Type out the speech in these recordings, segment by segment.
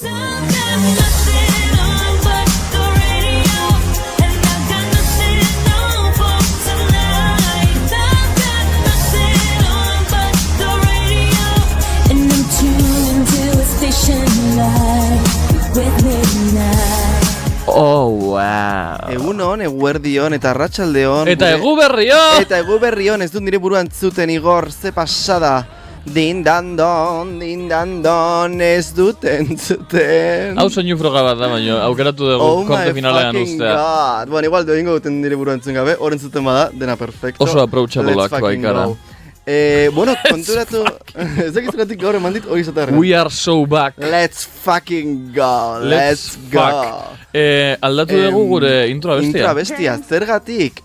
Oh, wow. Egunon, eguerdion eta arratsaldeon. Eta eguberrion! Eta eguberrion, ez dut nire buruan zuten Igor, ze pasada. Din-dan-don, ez dut entzuten. Hau soinu froga bat da, baina aukeratu dugu korte finalean ustea. Oh my fucking god. Bueno, igual doingo duten nire buruan entzun gabe, oren zuten bada, dena perfecto. Oso approachableak baikara. Bueno, konturatu, ez dakizugatik gaur eman dit hori zatarren. We are so back. Let's fucking go, let's go. Aldatu dugu gure intro abestia. Intro abestia, zergatik?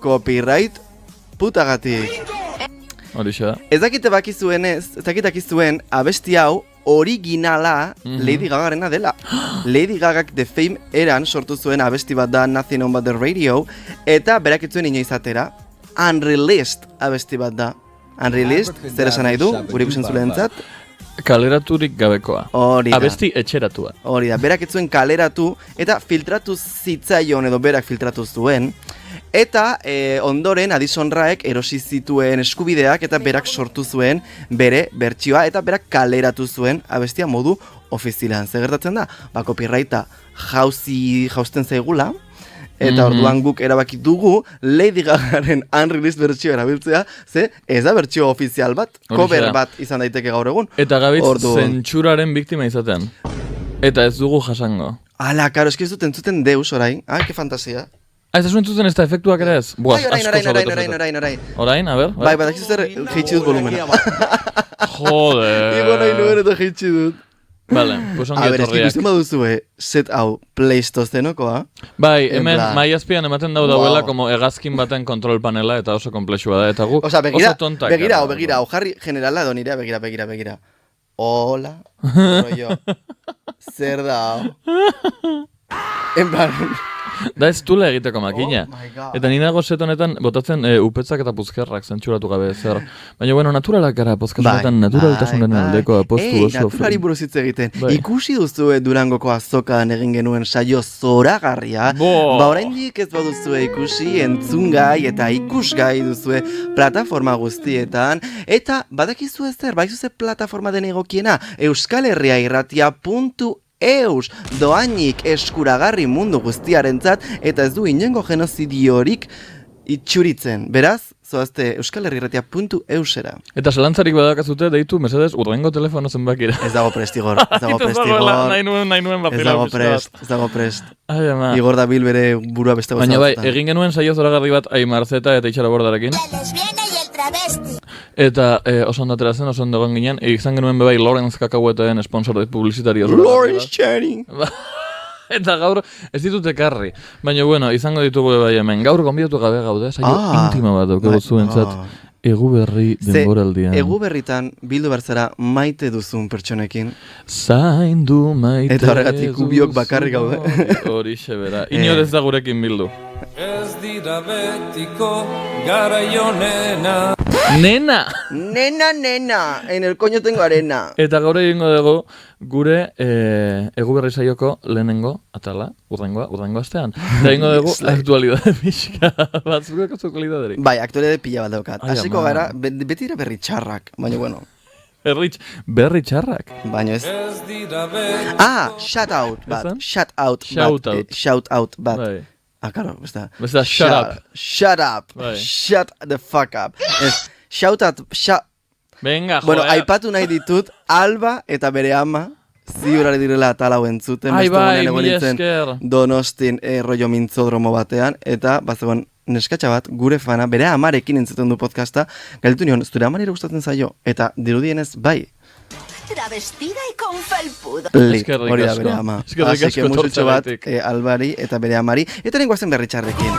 Copyright putagatik. Horixe da. Ez dakizuen abesti hau originala Lady Gagarena dela. Lady Gagak The Fame eran sortu zuen abesti bat da Nothing on But The Radio, eta berak ez zuen inoiz atera, unreleased abesti bat da. Unreleased, zer esan nahi du, gure ikusen zulentzat? Kaleraturik gabekoa. Hori da. Abesti etxeratua. Hori da, berak ez zuen kaleratu, eta filtratu zitzaion edo berak filtratu zuen. Eta ondoren Addison Raek erosi zituen eskubideak eta berak sortu zuen bere bertsioa eta berak kaleratu zuen abestia modu ofizialean. Zer gertatzen da? Copyrighta jausten zaigula. Eta orduan guk erabaki dugu Lady Gagaren unreleased bertsio erabiltzea, ze ez da bertsio ofizial bat, cover bat izan daiteke gaur egun. Eta gabitz zentsuraren biktima izaten. Eta ez dugu jasango. Ala, karo, eski ez dut entzuten deus orain. Que fantasia. Ez da zuen entzuten ez da efektuak ere ez? Orain. Orain, a ber? Bai, bat akizu zer jeitsi dut volumena. Joder. Igo nahi nuen eta jeitsi dut. Vale, pues ongi etorriak. Eski guztien baduzue set hau pleistozenokoa. Bai, hemen maiazpian ematen dauela como hegazkin baten kontrol panela eta oso komplexua da. Eta gu oso tontak. Begira, jarri generala edo nirea, begira. Hola, rollo. Zer da hau. En plan... Da ez tula egiteko makina. Eta nire nago set honetan botatzen upetzak eta puzkerrak zentsuratu gabe zer. Baina bueno, naturalak gara pozkasunetan naturaltasunaren aldeko apostu oso. Naturari buruz hitz egiten. Ikusi duzue Durangoko azokan egin genuen saio zoragarria. Oraindik ez baduzue ikusi, entzungai eta ikusgai duzue plataforma guztietan. Eta badakizu zer, badakizu plataforma den egokiena, euskalherriairratia.eus doainik eskuragarri mundu guztiarentzat eta ez du inongo genozidiorik itxuritzen. Beraz, zoazte euskalherriairratia.eusera. Eta zelantzarik badakazute deitu, mesedez, urrengo telefono zenbakira. Ez dago prestigor. Ez dago prest. Igor da bil bere burua beste gozatu. Baina bai, egin genuen saio zoragarri bat Aimarzeta eta Itxara Bordarekin. Eta oso ondatera zen, oso ondagoen ginen, izan genuen bebai Lawrence Kakahueten sponsor publizitario. Lawrence Channing! Eta gaur ez ditut ekarri. Baina bueno, izango ditugu bebai hemen. Gaur gonbidatu gabe gaude, saio intima bat daukegu zuentzat. Eguberri denboraldian. Eguberritan bildu bertzera maite duzun pertsonekin. Zaindu maite. Eta horregatik kubiok bakarrik gaude. Horixe bera. Inor ez da gurekin bildu. Ez dira betiko garaionena. Nena! Nena, en el coño tengo arena. Eta gaur egingo dugu gure eguberri saioko lehenengo, atala, urrengo astean. Eta egingo dugu aktualidade pixka bat, zureko aktualidaderik. Bai, aktualidade pila bat daukat. Hasiko gara, beti dira berri txarrak, baina bueno. Berri txarrak? Baina ez. Shout out bat. Karo, besta. Shut up. Shut up. Shut the fuck up. Shout out. Venga, joder. Bueno, aipatu nahi ditut, Alba eta bere ama, ziurari direla atalau entzuten. Ai bai, mi esker. Donostin rollo mintzodromo batean, eta bazegoen neskatxa bat, gure fana, bere amarekin entzuten du podcasta, galdetu nion, zure amarire gustatzen zaio, eta dirudienez bai. Travestida y con felpudo. Hori da bere ama. Así que musutxo bat Albari eta bere amari. Eta nengoazen berri txarrekin.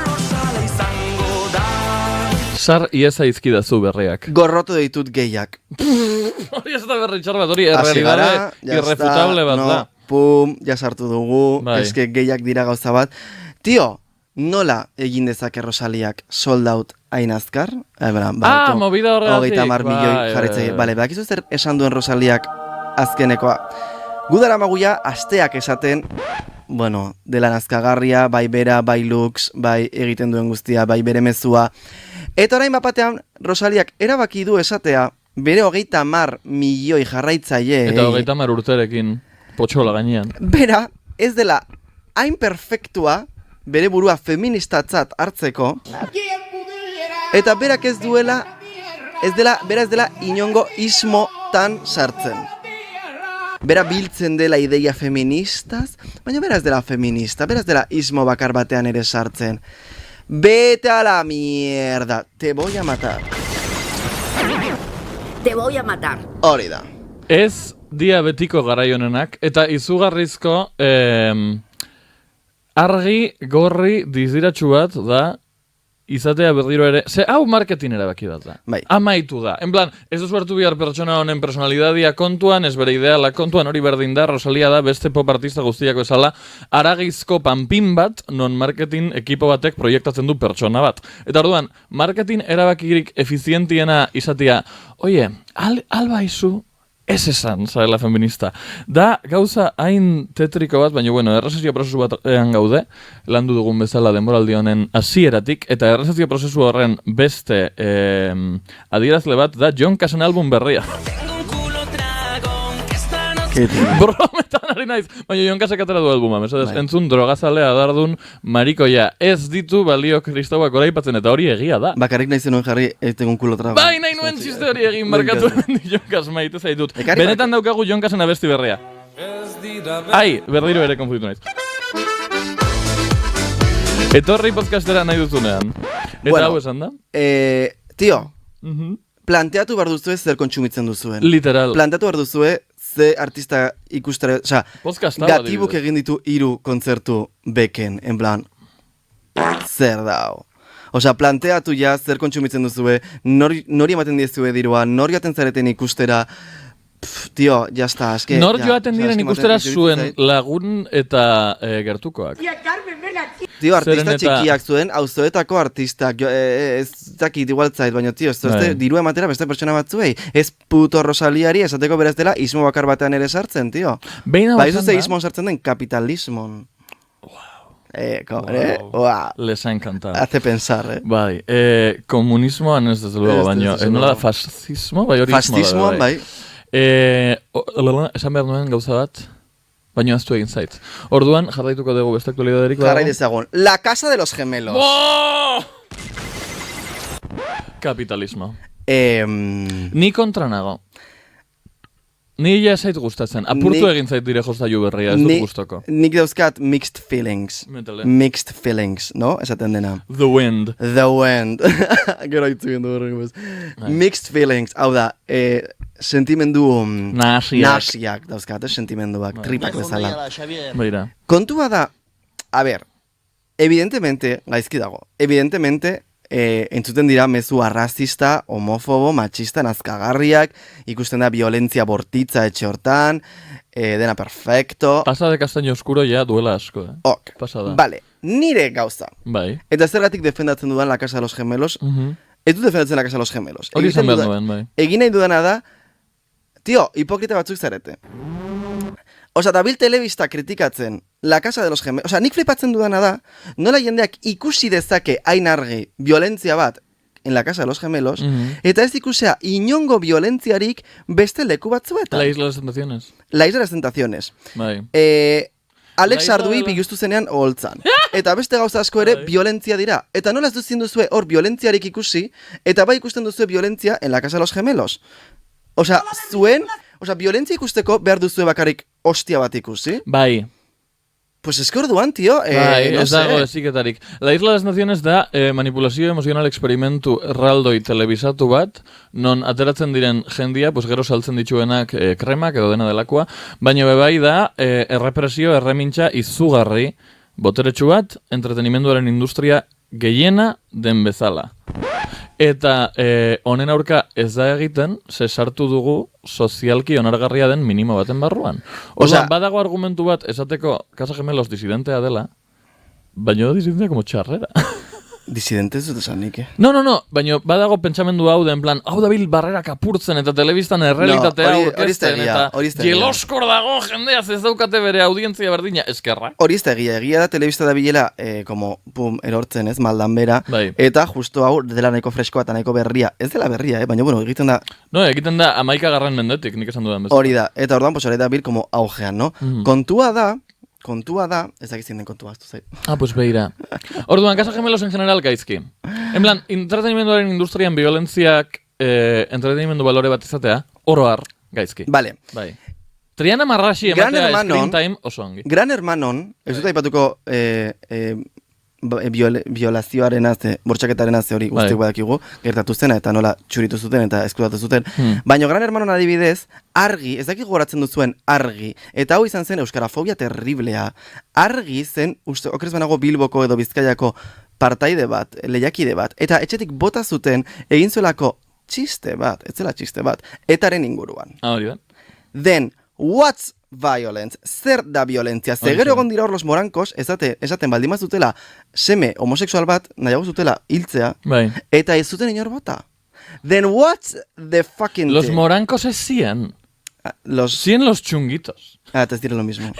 Sar iesa izkidazu berriak. Gorrotu ditut gehiak. Hori ez da berri txar bat, hori errealidade irrefutable bat da. Pum, ja sartu dugu, eske gehiak dira gauza bat. Tio, nola egin dezake Rosaliak sold out hain azkar? Movida horregatik. 30 milioi jarritzei. Bale, badakizu zer esan duen Rosaliak azkenekoa. Gu daramaguia asteak esaten, bueno, dela nazkagarria, bai bera, bai lux, bai egiten duen guztia, bai bere mezua. Eta orain bapatean, Rosaliak erabaki du esatea, bere 30 milioi jarraitzaile. Eta 30 urterekin potxola gainean. Bera, ez dela hain perfektua, bere burua feministatzat hartzeko, eta berak ez dela inongo ismotan sartzen. Bera biltzen dela ideia feministaz, baina bera ez dela feminista, bera ez dela ismo bakar batean ere sartzen. Bete a la mierda, te voy a matar. Te voy a matar. Hori da. Ez diabetiko garaionenak, eta izugarrizko argi, gorri, diziratxu bat da, izatea berriro ere, hau marketing erabaki bat da. Bai. Amaitu da. En plan, ez duzu hartu bihar pertsona honen personalidadia kontuan, ez bere ideala kontuan, hori berdin da, Rosalia da, beste pop artista guztiako esala, aragizko panpin bat, non marketing ekipo batek proiektatzen du pertsona bat. Eta orduan, marketing erabakirik efizientiena izatea, oie, alba izu, ez esan, zarela feminista. Da, gauza hain tetriko bat, baina, bueno, errezezio prozesu batean gaude, landu dugun bezala denboraldi honen hasieratik, eta errezezio prozesu horren beste adierazle bat da Jon Kasen album berria. Brometan ari naiz, baina Jon Kasek atera du albuma, mesedez, entzun drogazalea dardun marikoia, ez ditu balio kristauak oraipatzen, eta hori egia da. Bakarrik nahi zenuen jarri, tengo un culo trago. Bai, nahi nuen txiste hori egin markatu Jon Kas maite zaitut. Benetan daukagu Jon Kasen abesti berria. Ai, berdiro ere konfuditu naiz. Etorri podcastera nahi duzunean. Eta hau esan da? Tio, planteatu behar duzue zer kontsumitzen duzuen. Literal. Planteatu behar duzue ze artista ikustera, oza, Gatibuk egin ditu 3 kontzertu beken, en plan, zer dao. Osa, planteatu ja zer kontsumitzen duzue, nori ematen diezue dirua, nori joaten zareten ikustera, tio, jazta, eske... Nor joaten diren ikustera zuen lagun eta gertukoak. Tio, artista txikiak zuen, auzoetako artistak, ez dakit igualtzait, baina tio, ez diru ematera beste pertsona batzuei, ez puto Rosaliari esateko beraz dela ismo bakar batean ere sartzen, tio. Ba, ez ze ismon sartzen den kapitalismon. Les ha encantado. Hace pensar, Bai, komunismoan ez desde luego, baina, nola da, fascismo? Fascismoan, bai. Esan behar nuen gauza bat, baina aztu egin zait. Orduan, jarraituko dugu beste aktualidaderik. Jarrai dezagun. La Casa de los Gemelos. Kapitalismo. Ni kontra nago. Ni ja zait gustatzen. Apurtu egin zait dire jostailu berria, ez dut gustoko. Nik dauzkat mixed feelings. Mixed feelings, no? Esaten dena. The wind. The wind. Gero hitzu gendu horrego bez. Mixed feelings, hau da, sentimendu... Nasiak dauzkat, sentimenduak, tripak bezala. Baira. Kontua da, a ber, evidentemente, gaizki dago, evidentemente, entzuten dira mezu arrazista, homofobo, machista, nazkagarriak, ikusten da violentzia bortitza etxe hortan, dena perfecto. Pasa de castaño oscuro ya duela asko, Ok, pasada. Vale, nire gauza. Bai. Eta zergatik defendatzen dudan La Casa de los Gemelos, ez du defendatzen La Casa de los Gemelos. Hori izan behar duen, bai. Egin nahi dudana da, tio, hipokrita batzuk zarete. Osa, dabil telebista kritikatzen La Casa de los Gemelos. Osa, nik flipatzen dudana da, nola jendeak ikusi dezake hain argi violentzia bat en La Casa de los Gemelos, eta ez ikusea inongo violentziarik beste leku batzuetan. La Isla de las Tentaciones. La Isla de las Tentaciones. Bai. Alex Ardui biluztu zenean oholtzan. Eta beste gauza asko ere violentzia dira. Eta nola ez duzien duzue hor violentziarik ikusi, eta bai ikusten duzue violentzia en La Casa de los Gemelos. Osa, violentzia ikusteko behar duzue bakarrik ostia bat ikusi? Bai. Pues es que orduan, tío, bai, no ez dago eziketarik. La Isla de las Naciones da manipulazio emozional experimentu erraldoi telebizatu bat, non ateratzen diren jendia, pues gero saltzen dituenak kremak edo dena delakoa, baina bebai da errepresio, erremintxa izugarri, boteretsu bat, entretenimenduaren industria gehiena den bezala. Eta honen aurka ez da egiten, ze sartu dugu sozialki onargarria den minimo baten barruan. Orduan, badago argumentu bat esateko Casa Gemelos disidentea dela, baina disidentea como txarrera. Disidente ez dut esan nik, No, baina badago pentsamendu hau den plan, hau dabil barrerak apurtzen eta telebistan errealitatea hori aurkezten eta hori ez da egia. jeloskor dago jendea ez daukate bere audientzia berdina, eskerra. Hori ez da egia da telebista da bilela, como, pum, erortzen ez, maldan bera, Bai. eta justo hau dela nahiko freskoa eta nahiko berria. Ez dela berria, baina, bueno, egiten da, No, egiten da 11. mendetik, nik esan dudan bezala. hori da, eta orduan, pues, hori da bil, como, augean, no? Kontua da, ez dakizien den kontua, aztu zait. Pues beira. Orduan, Casa Gemelos en general gaizki. En plan, entretenimenduaren industrian violentziak entretenimendu balore bat izatea, oro har, gaizki. Vale. Bai. Triana Marraxi Gran ematea Hermanon- screen time oso ongi. Gran Hermanon, ez dut aipatuko violazioaren azte, bortxaketaren azte hori guztiak badakigu, gertatu zena eta nola txuritu zuten eta eskludatu zuten. Baina Gran Hermanon adibidez, argi, ez dakik goratzen duzuen argi, eta hau izan zen euskarafobia terriblea. Argi zen, uste, okrez banago Bilboko edo Bizkaiako partaide bat, lehiakide bat, eta etxetik bota zuten egin zuelako txiste bat, ez zela txiste bat, etaren inguruan. Hori da. Then, what's violence? Zer da violentzia? Ze gero egon dira hor los morankos, esaten baldin bazutela seme homosexual bat, nahiago zutela hiltzea, Bai. eta ez zuten inor bota. Then what's the fucking Los thing? morancos es 100. Los... 100 los chunguitos. te diré lo mismo.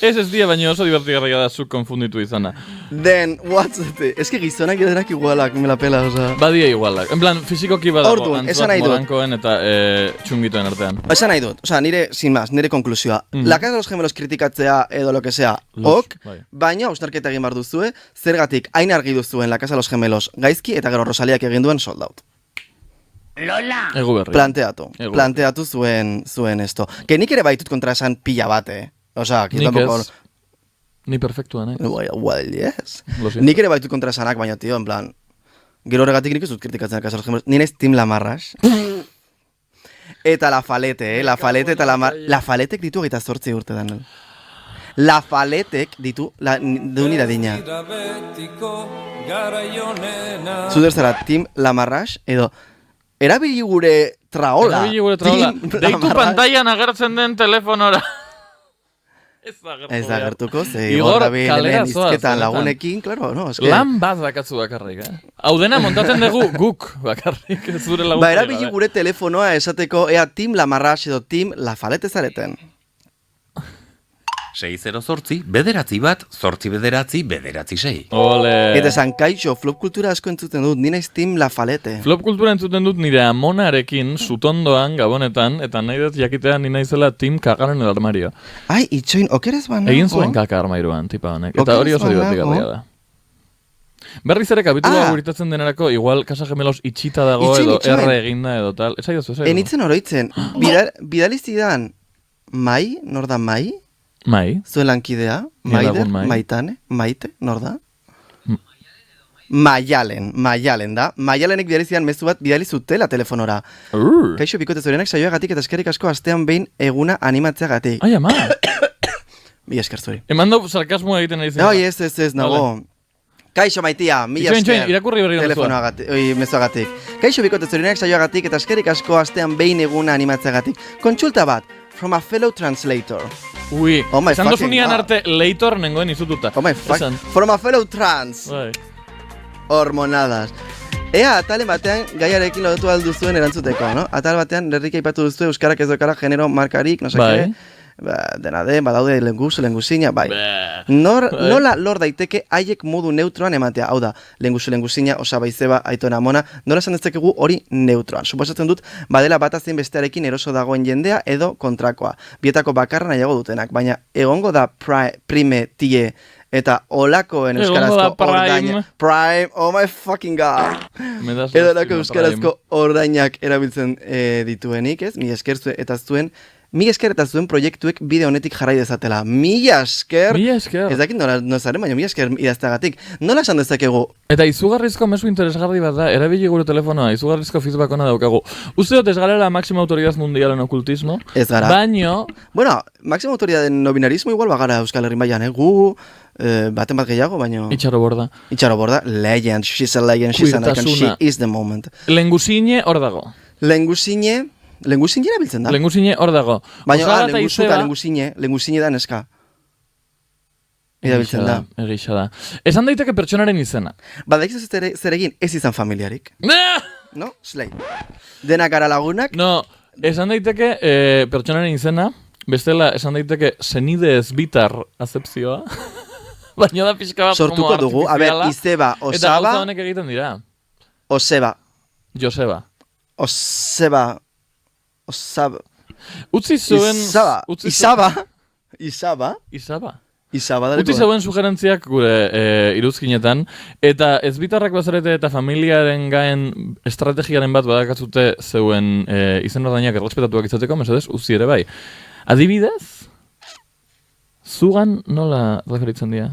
Ez dia, baina oso divertigarria da zuk konfunditu izana. Then what's the thing? Es que gizonak edenak igualak, me la pela, oza. Badia igualak. En plan, fizikoki badago Orduan, esan antzuak nahi dut. morankoen eta txungitoen artean. Esan nahi dut, oza, nire, sin más, nire konklusioa. La Casa de los Gemelos kritikatzea edo lo que sea, ok, bai. baina ausnarketa egin bar duzue, zergatik hain argi duzuen La Casa de los Gemelos gaizki eta gero Rosaliak egin duen sold out. Egu berri. Planteatu zuen esto. Que nik ere baitut kontra esan pila bate. Osa, Nik ez. Ni perfektua nahi. Well, yes. Lo siento. Nik ere baitut kontra esanak, baina, tio, en plan... Gero horregatik nik ez dut kritikatzen La Casa de los Gemelos. Ni naiz Tim Lamarras. Eta La Falete, La Falete eta La Faletek ditu 28 urte dan. La Faletek ditu, du nira dina. betiko garaionena. Zuder zara, Tim Lamarras, edo... Erabili gure traola. Erabili gure traola. Tim Deitu Lamarras. pantailan agertzen den telefonora. Ez da gertuko, ze Igor, Igor Dabil kalera hemen zoaz, izketan benetan. lagunekin, claro, no? Eske... Lan bat dakatzu bakarrik, Hau dena montatzen dugu guk bakarrik, ez zure lagun. Ba, erabili gure telefonoa esateko, ea Tim Lamarras edo Tim La Falete zareten. 608, bederatzi bat, 8 bederatzi, bederatzi 6. Ole. Eta esan, kaixo, flop kultura asko entzuten dut, ni naiz Tim La Falete. Flop kultura entzuten dut nire amonarekin sutondoan gabonetan, eta nahi dut jakitea ni naizela Tim kagaren el armario. Ai, itxoin, okerez banago. Egin zuen kaka armairuan, tipa honek. Eta Okerez hori oso banago. divertigarria da. Berriz ere kapitula guritatzen denerako, igual Casa Gemelos itxita dago Itxoin, edo itxoin. erre eginda edo tal. Ez aidazu, Enitzen oroitzen, bidalizidan, mai, nor da mai? Mai. Zuen lankidea, Nire Maider, lagun Mai. Maitane, Maite, nor da? Maialen da. Maialenek bidalizidan mezu bat bidali zutela telefonora. Kaixo, bikote zorenak saioagatik eta eskerrik asko astean behin eguna animatzeagatik. Ai, ama. Bi esker zuri. Emando sarkasmoa egiten ari zen. Ai, ez, nago. Kaixo, maitia, mila Itxoin, esker. irakurri berri da telefonoagatik, mezuagatik. Kaixo, bikote zorenak saioagatik eta eskerrik asko astean behin eguna animatzeagatik. Kontsulta bat, from a fellow translator. Ui, Oh my esan fucking dozunian God. arte leitor nengoen izututa. Oh my fuck, Esan. from a fellow trans. Bai. Hormonadas. Ea, atalen batean gaiarekin lotu alduzuen erantzuteko, no? Atal batean lerrik aipatu duzu euskarak ez dokara genero markarik, no Bai. seke. Ba, dena den, badaude lengusina, bai. Bah. Nola lor daiteke haiek modu neutroan ematea? Hau da, lengusina, Osaba Izeba, Aitona Amona, nola esan dezakegu hori neutroan. Suposatzen dut, badela bata zein bestearekin eroso dagoen jendea edo kontrakoa. Bietako bakarra nahiago dutenak, baina egongo da prime tie eta olakoen euskarazko ordaina. Prime, oh my fucking god. Edo olako euskarazko ordainak erabiltzen dituenik, ez? Mila esker eta zuen proiektuek bide honetik jarrai dezatela. Mila esker. Ez dakit nola zaren, baina mila esker idazteagatik. Nola esan dezakegu? Eta izugarrizko mezu interesgarri bat da, erabili gure telefonoa, izugarrizko feedback ona daukagu. Uste dut ez garela máxima autoridad mundial en okultismo, Ez gara. baino... Bueno, máxima autoridad en no binarismo igual bagara Euskal Herrin baian, gu... baten bat gehiago, baino... Itxaro borda. Itxaro borda, legend, she's a legend, she's an icon, she Kuirtasuna. is the moment. Lengusine hor dago. Lengusine erabiltzen da. Lengusine hor dago. Baina, Osara eta lengusu eta Izeba- lengusine da neska. Erabiltzen da. Egisa da. Esan daiteke pertsonaren izena. Badakizu zer egin ez izan familiarik. No? Slay. Denak gara lagunak. No, esan daiteke pertsonaren izena, bestela esan daiteke senide ez bitar azepzioa. Baina da pixka bat Sortuko dugu. A ber, Izeba, Eta Osaba, gauza honek egiten dira. Oseba. Joseba. Oseba. Osaba. Utzi zuen... Isaba. Isaba. Isaba. Utzi zeuen sugerentziak gure iruzkinetan, eta ez bitarrak bazarete eta familiaren gaen estrategiaren bat badakatzute zeuen izen ordainak errespetatuak izateko, mesedez, utzi ere bai. Adibidez, zugan nola referitzen dira?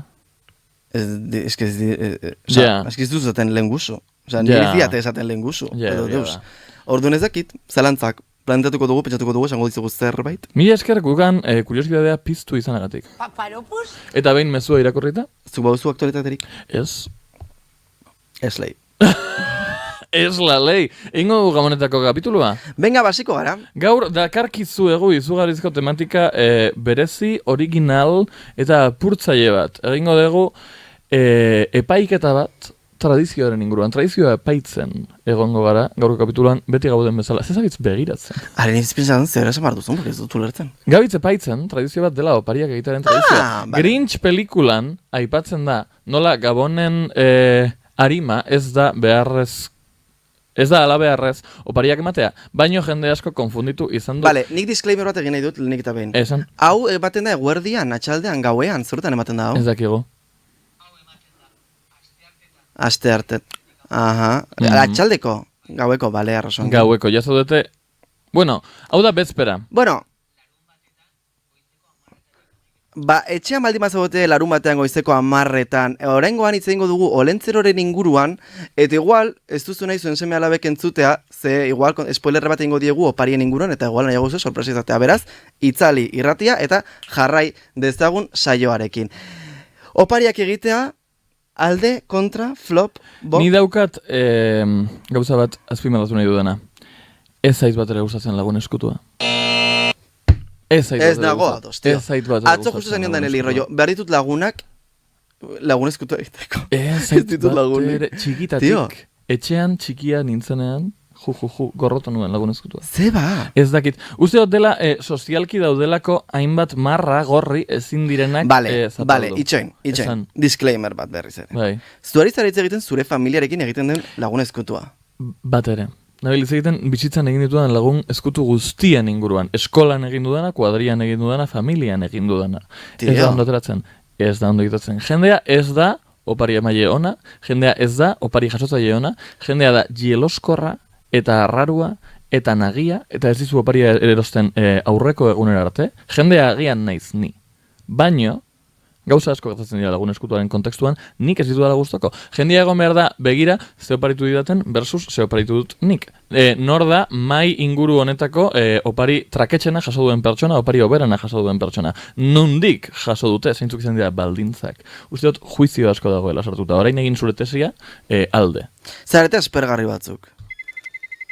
Ez que Ja. ez duzaten lehen guzu. Osa, Ja. nire ziate esaten lehen guzu. Ja, Edo hori deus. da. Orduan ez dakit, zalantzak. Planteatuko dugu, pentsatuko dugu, esango dizugu zerbait. Mila esker gugan kuriositatea piztu izanagatik. Paparopus. Eta behin mezua irakurrita? Zuk bauzu aktualitaterik? Ez. Eslei. Ez la lei. Eingo dugu gamonetako kapitulua. Venga, basiko gara. Gaur dakarkizu izugarrizko tematika berezi, original eta apurtzaile bat. Egingo dugu epaiketa bat tradizioaren inguruan. Tradizioa epaitzen egongo gara, gaurko kapituluan beti gauden bezala. Zezabitz begiratzen. Haren izpintzatzen zer esan behar duzun, porque ez dut ulertzen. Gabitz epaitzen, tradizio bat dela opariak egitaren tradizioa. Vale. Grinch pelikulan aipatzen da, nola Gabonen arima ez da beharrez, ez da ala beharrez opariak ematea, baino jende asko konfunditu izan du. Vale, nik disclaimer bat egin nahi dut lehenik eta behin. Esan, Hau ematen da eguerdian, atxaldean, gauean, zerutan ematen da hau? ez dakigu. Aste arte. Aha. Atxaldeko, gaueko, bale, arrazoan. Gaueko, jazaudete, bueno, hau da bezpera. Bueno, etxean baldin bazagote larun batean goizeko 10:00etan, oraingoan hitz egingo dugu olentzeroren inguruan, eta igual, ez duzu nahi zuen seme alabek entzutea, ze igual spoilerre bat egingo diegu oparien inguruan, eta igual nahiago zu sorpresa izatea. Beraz, itzali irratia eta jarrai dezagun saioarekin. Opariak egitea, alde, kontra, flop, bop. Ni daukat gauza bat azpimarratu nahi dudana. Ez zait bat ere gustatzen lagun eskutua. Ez zait bat Ez ere nago gustatzen. ados, tio. Ez zait bat ere Atzo justu zenion Daneli rollo, behar ditut lagunak, lagun eskutua egiteko. Ez zait ditut bat lagunik. ere txikitatik. Tio. Etxean txikia nintzenean, gorrotu nuen lagun eskutua. Zeba. Ez dakit. Uste dut dela, sozialki daudelako hainbat marra gorri ezin direnak Bale, itxoin. Esan. Disclaimer bat berriz ere. Bai, Zuari zaritza egiten zure familiarekin egiten den lagun eskutua. bat ere. Nabil hitz egiten bizitzan egin ditudan lagun eskutu guztien inguruan. Eskolan egin dudana, kuadrian egin dudana, familian egin dudana. Tio. Ez da ondo ateratzen. Ez da ondo egitatzen. Jendea ez da opari emaile ona, jendea ez da opari jasotzaile ona, jendea da jieloskorra eta arrarua eta nagia, eta ez dizu oparia erosten aurreko egunera arte. Jendea agian naiz ni. Baino, gauza asko gertatzen dira lagun eskutuaren kontekstuan, nik ez ditudala gustoko. Jendea egon behar da begira ze oparitu didaten versus ze oparitu dut nik. Nor da mai inguru honetako opari traketxena jaso duen pertsona, opari oberana jaso duen pertsona. Nondik jaso dute, zeintzuk izan dira baldintzak. Uste dut juizio asko dagoela sartuta. Orain egin zure tesia alde. Zarete aspergarri batzuk.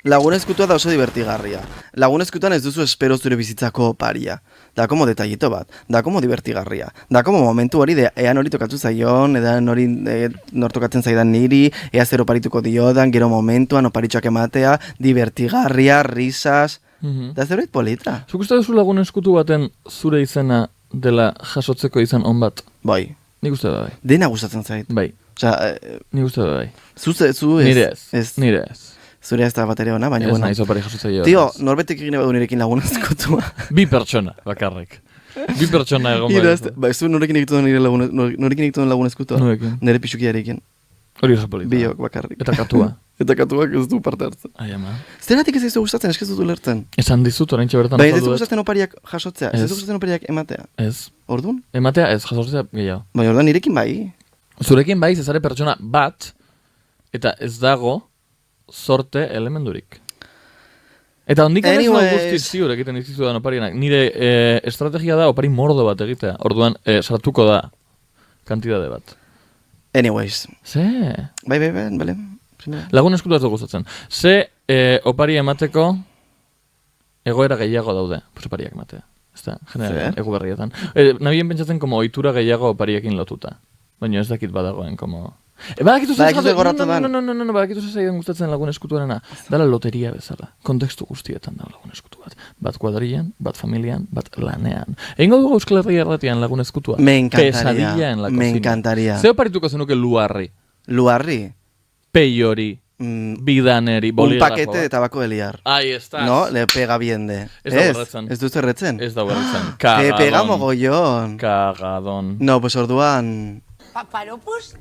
Lagun eskutua da oso divertigarria. Lagun eskutuan ez duzu espero zure bizitzako oparia. Da como detallito bat, da como divertigarria. Da como momentu hori de ea nori tokatu zaion, ea nori nor tokatzen zaidan niri, ea zer oparituko diodan, gero momentuan oparitxoak ematea, divertigarria, risas. Da zerbait polita. Zuk uste duzu lagun eskutu baten zure izena dela jasotzeko izan on bat? Bai, Nik uste da bai. dena gustatzen zait. Bai, Osea, nik uste da bai. zu ez. Nire ez. Nire ez. Zure ez da bat ere ona, baina Ez bueno. naiz opari jasotzaile. Tio, norbetek egin badu nirekin lagun eskutua. Bi pertsona, bakarrik. Bi pertsona egon Ba, ez du norekin egiten duen lagun eskutua. Norekin? Nire pixukiarekin. Hori oso polita. Biok bakarrik. Eta katua. Eta katuak ez du parte hartzen. Ai ama. Zeratik ez izu gustatzen, eskiz dut ulertzen. Esan dizut oraintxe bertan Bai, ez azaldu du dut. gustatzen opariak jasotzea, ez Ez. du gustatzen opariak ematea. Ez. Orduan? Ematea ez, jasotzea gehiago. Bai, orduan nirekin bai. Zurekin bai, zezare pertsona bat, eta ez dago sorte elementurik. Eta ondik ez Anyways. guztiz ziur egiten dizizudan oparienak. Nire estrategia da opari mordo bat egitea. Orduan, sartuko da kantidade bat. Anyways. Ze? Bai, bale. Lagun eskutu ez du gustatzen. Ze opari emateko egoera gehiago daude, pues opariak ematea. Ez da, generalen, Zer? egu berrietan. Nabien pentsatzen como ohitura gehiago opariekin lotuta. Baina ez dakit badagoen, como... Badakitu Badakizu gorrotu dan. No, badakitu zaidan gustatzen lagun eskutuarena. Dala loteria bezala. Kontekstu guztietan da lagun eskutu bat. Bat kuadrian, bat familian, bat lanean. Egingo dugu Euskal Herria Erratian lagun eskutua. Me encantaría. Pesadilla en la cocina. Me encantaría. Zeo parituko zenuke luarri, Luarri. peiori, bidaneri, Un bolígrafo. paquete de tabaco de liar. Ahí estás. No, le pega bien de... Ez da berretzen. Ez duzu erretzen? Ez da berretzen. Te pega Cagadón. mogollón. Cagadón. No, pues orduan... ¿Paparopos?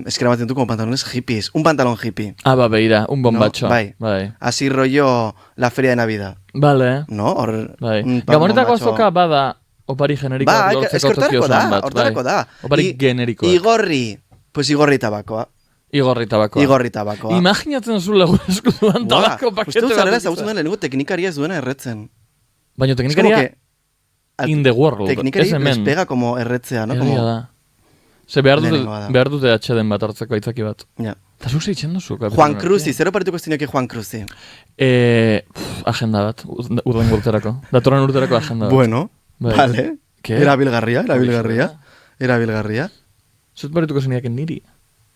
Es que eramaten du como pantalones hippies. Un pantalón hippie. Ah, ba, beira, un bombacho. No, bai. Así rollo la feria de Navidad. Vale. No? Hor, Bai. un Gamonetako bombacho. azoka bada opari generikoak Ba, lortzeko eskortarako tokio da, zan bat. hortarako da. Opari generikoak. Igorri. Pues igorri tabakoa. Igorri tabakoa. Igorri tabakoa. Imaginatzen zu lagun eskutuan tabako pakete Uste zarela bat. ezagutzen den lehenengo teknikaria ez duena erretzen. Baina Es como teknikaria que in the world. teknikari Ez les hemen. pega como erretzea, no? Egia Como... da. Ze behar Lehenengoa da. dute atxeden bat hartzeko aitzaki bat. Ja. Eta zuk zeitzen duzu. Juan Cruzi, zero parituko ez dineke Juan Cruzi. Agenda bat, urden urterako. Datorren urterako agenda bat. Bueno, Bai. vale. Ke? Erabilgarria. Erabilgarria. Zut parituko zeniaken niri.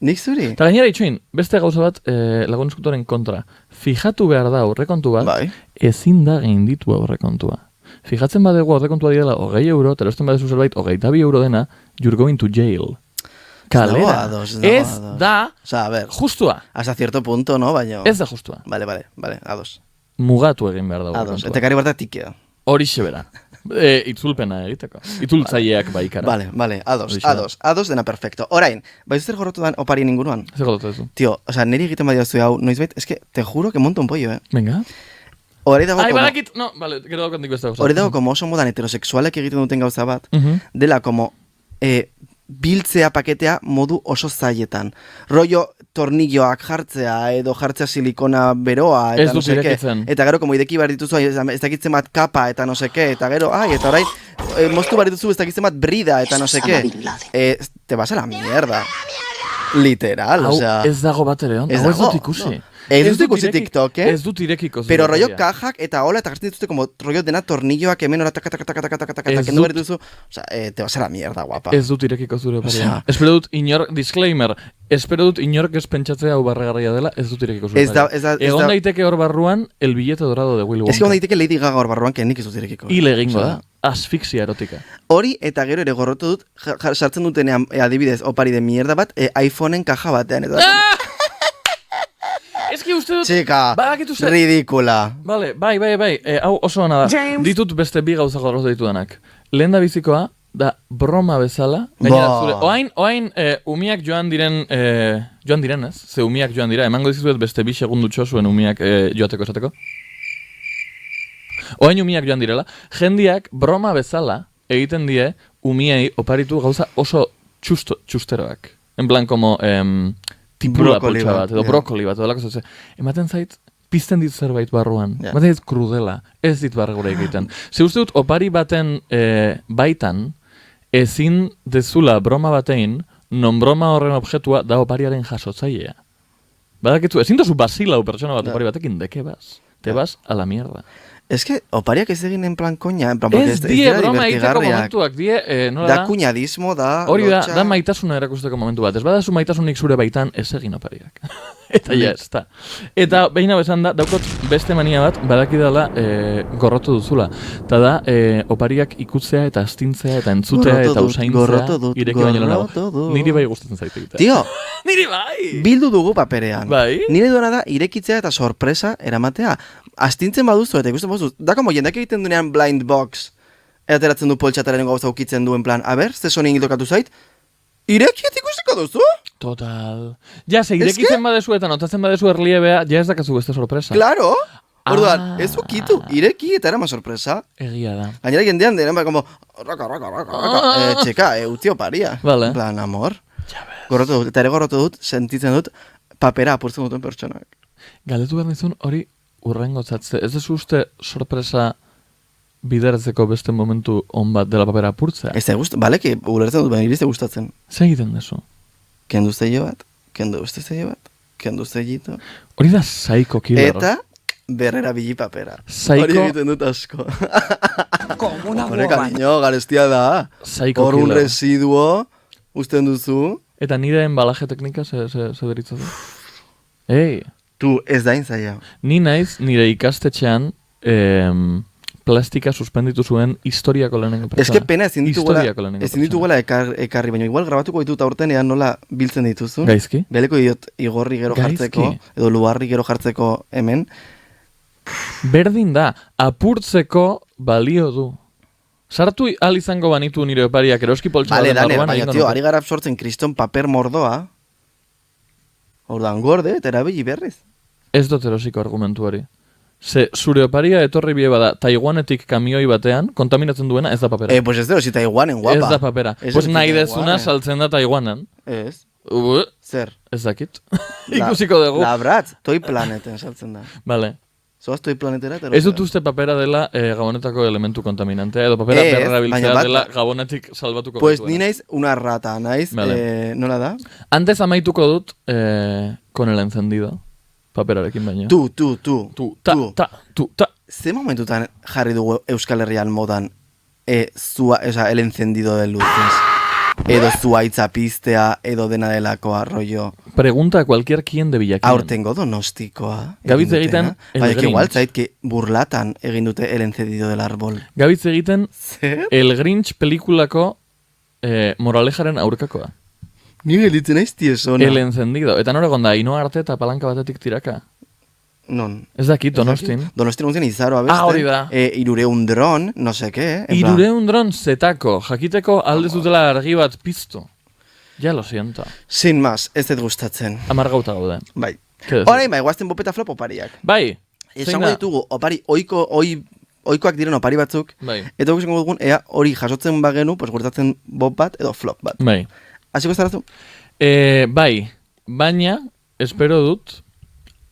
Nik zuri? Eta gainera itxoin, beste gauza bat lagun eskutoren kontra. Fijatu behar da aurrekontu bat, Bai. ezin da gainditu aurrekontua. Fijatzen badegu aurrekontua direla 20 euro, eta erosten badezu zerbait 22 euro dena, you're going to jail. Kalera. ados. Ez da O sea, a ver, justua. hasta cierto punto, no? Baina... Ez da justua. Vale, ados. Mugatu egin behar da Ados. aurrekontua. Eta kari barta tikea. Horixe bera. Itzulpena egiteko. Itzultzaileak baikara. Vale, ados, Horixe da. ados dena perfecto. Orain, bai zer gorrotu dan oparien inguruan? Zer gototu duzu? Tío, o sea, niri egiten badiozu hau, noizbait, es que, te juro que monto un pollo, Venga. Hori dago Ai, como... badakit, no, vale, gero daukantik beste gauza. Hori dago como oso modan heterosexualek egiten duten gauza bat, Mhm. dela como biltzea paketea modu oso zailetan. Rollo tornilloak jartzea edo jartzea silikona beroa eta Ez no dut seke. irekitzen. Eta gero como ideki behar dituzu ez dakitzen bat kapa eta no seke. Eta gero, eta orain moztu behar dituzu ez dakitzen bat brida eta no seke. Te vas a la mierda. Literal, Hau, o sea... ez dago bat ere ondo. Ez Hau ez dago, dut ikusi. no. Ez dut ikusi TikToken. Ez dut irekiko. zure Pero rollo oparia. kajak eta hola eta jartzen dituzte como rollo dena tornilloak hemen ora taka taka taka taka taka taka Ez kendu behar dut- dituzu. O sea, te vas a la mierda, guapa. Ez dut irekiko zure oparia. Osea- Espero dut inor, disclaimer, espero dut inork ez pentsatzea hau barregarria dela, ez dut irekiko zure Ez da- oparia. ez da- ez Egon da- daiteke hor barruan, el billete dorado de Willy Wonka. Ez que onda daiteke Lady Gaga hor barruan, que nik ez dut irekiko. Hile egingo Osea, da. Asfixia erotika. Hori eta gero ere gorrotu dut, sartzen dutenean, adibidez, opari de mierda bat, iPhoneen kaja batean. Eta, Ez ki uste dut... Txika, Badakitu zer- ridikula. Vale, bai. Hau oso ona da. Ditut beste bi gauza gorroz ditudanak. Lehen da bizikoa, da broma bezala. Gainera, Ba. zure, oain umiak joan direnez, ze umiak joan dira, emango dizuet beste 2 segundutxo zuen umiak joateko esateko. Oain umiak joan direla, jendiak broma bezala egiten die umiei oparitu gauza oso txusteroak. En plan, como tipula Brokoli pultsa bat, bat, edo ja. brokoli bat, edo lako zoze. Ematen zait, pizten dit zerbait barruan. Ja. Ematen dit krudela, ez dit barregura egiten. Ze uste dut, opari baten baitan, ezin dezula broma batein, non broma horren objetua da opariaren jasotzailea. Badakitu, ezin dozu basilau pertsona bat Ja. opari batekin, deke bas? Te vas a la mierda. Es que opariak ez egin en plan koña, en plan, porque Ez die dira broma egiteko divertigarriak. momentuak, die, nola Da da? kuñadismo, da... Hori da, lotxa. da maitasuna erakusteko momentu bat. Ez badazu maitasunik zure baitan, ez egin opariak. Eta ja, ez da. Eta behin hau esan da, daukot beste mania bat, badakidala gorrotu duzula. Eta da, opariak ikutzea eta astintzea eta entzutea Gorrotu eta dut, usaintzea gorrotu dut, ireki baino gorrotu lehenago. dut. Niri bai gustatzen zaite egitea. Tio, Niri bai! bildu dugu paperean. Bai? Nire duena da irekitzea eta sorpresa eramatea. Astintzen baduzu eta ikusten baduzu. Da como jendak egiten duenean blind box. Eta ateratzen du poltsataren gauza ukitzen duen plan. A ber, ze sonin tokatu zait? Irekiet ikusiko duzu? Total. Ja, ze irekitzen badezu eta notatzen badezu erliebea, ja ez dakazu beste sorpresa. Claro. Orduan, Ah. ez ukitu, ireki eta erama sorpresa. Egia da. Gainera jendean dena, como, raka, txeka, utzi oparia. Vale. En plan, amor. Gorrotu dut, eta ere gorrotu dut, sentitzen dut, papera apurtzen duten pertsonak. Galdetu behar nizun hori urrengo zatze. Ez dezu uste sorpresa bideratzeko beste momentu on bat dela papera apurtzea? Ez da gust, baleki, ulertzen dut, baina irizte gustatzen. Ze egiten dezu? Kendu zeio bat, kendu beste zeio bat, kendu zeiito. Hori da psycho killer. Eta berrera bili papera. Psycho- Hori egiten dut asko. como una Horre, woman. cariño, garestia da. Psycho Hor un killer. residuo, usten duzu. Eta nire embalaje teknika ze deritzazu. Ei, Tu, ez da inzaia. ni naiz nire ikastetxean plastika suspenditu zuen historiako lehenengo Ez pertsona. que pena ezin Historiako lehenengo ditugula ekarri, baina igual grabatuko ditut aurten ean nola biltzen dituzu. Gaizki? Beleko diot igorri gero Gaizki. jartzeko, edo luarri gero jartzeko hemen. Berdin da, apurtzeko balio du. Sartu al izango banitu nire opariak eroski poltsa Bale, baten Daner, barruan baina egingo tio, nuke. ari gara sortzen kriston paper mordoa. Ordan gorde, eta erabili berriz. Ez dut erosiko argumentu hori. Ze zure oparia etorri bie bada Taiwanetik kamioi batean, kontaminatzen duena ez da papera. Pues ez dero, si Taiwanen, guapa. Ez da papera. Ez Pues ez nahi Taiwanen. dezuna saltzen da Taiwanen. Ez. Zer? Ez dakit. Ikusiko dugu. Labratz, toi planeten saltzen da. Vale. Zoaz toi planetera, eta Ez dut uste papera dela gabonetako elementu kontaminantea, edo papera Ez, berrerabiltzea baina dela gabonetik salbatuko Pues gaituena. ni naiz una rata, naiz. Vale. Nola da? Antes amaituko dut con el encendido. Paperarekin baina. Tu. Ze momentutan jarri dugu Euskal Herrian modan el encendido de luces? Edo zuaitza piztea, edo dena delakoa, rollo. Pregunta a cualquier quien de Villaquilen. Aurtengo donostikoa. Gabitz egin egiten dutena. el Baina, Grinch. igual zaitke burlatan egin dute el encendido del árbol. Gabitz egiten Zer? El Grinch pelikulako moralejaren aurkakoa. Ni gelditzen naiz tiesona. El encendido. Eta nor egon da, Ainoa Arte eta palanka batetik tiraka. Non. Ez dakit, Donostin. Donostin guztien izaroa beste. Hori da. Irureun dron, no seke. en plan, 300 dron zetako, jakiteko alde zutela argi bat piztu. Ja lo siento. Sin más, ez dut gustatzen. 10 gauta gaude. Bai. Ke dezu? Orain bai, guazten bopeta flop opariak. Bai. Esango ditugu, opari, oikoak diren opari batzuk, Bai. eta guk esango dugun, ea hori jasotzen bagenu, pues gustatzen bop bat edo flop bat. Bai. Hasiko zarazu? Bai, baina, espero dut,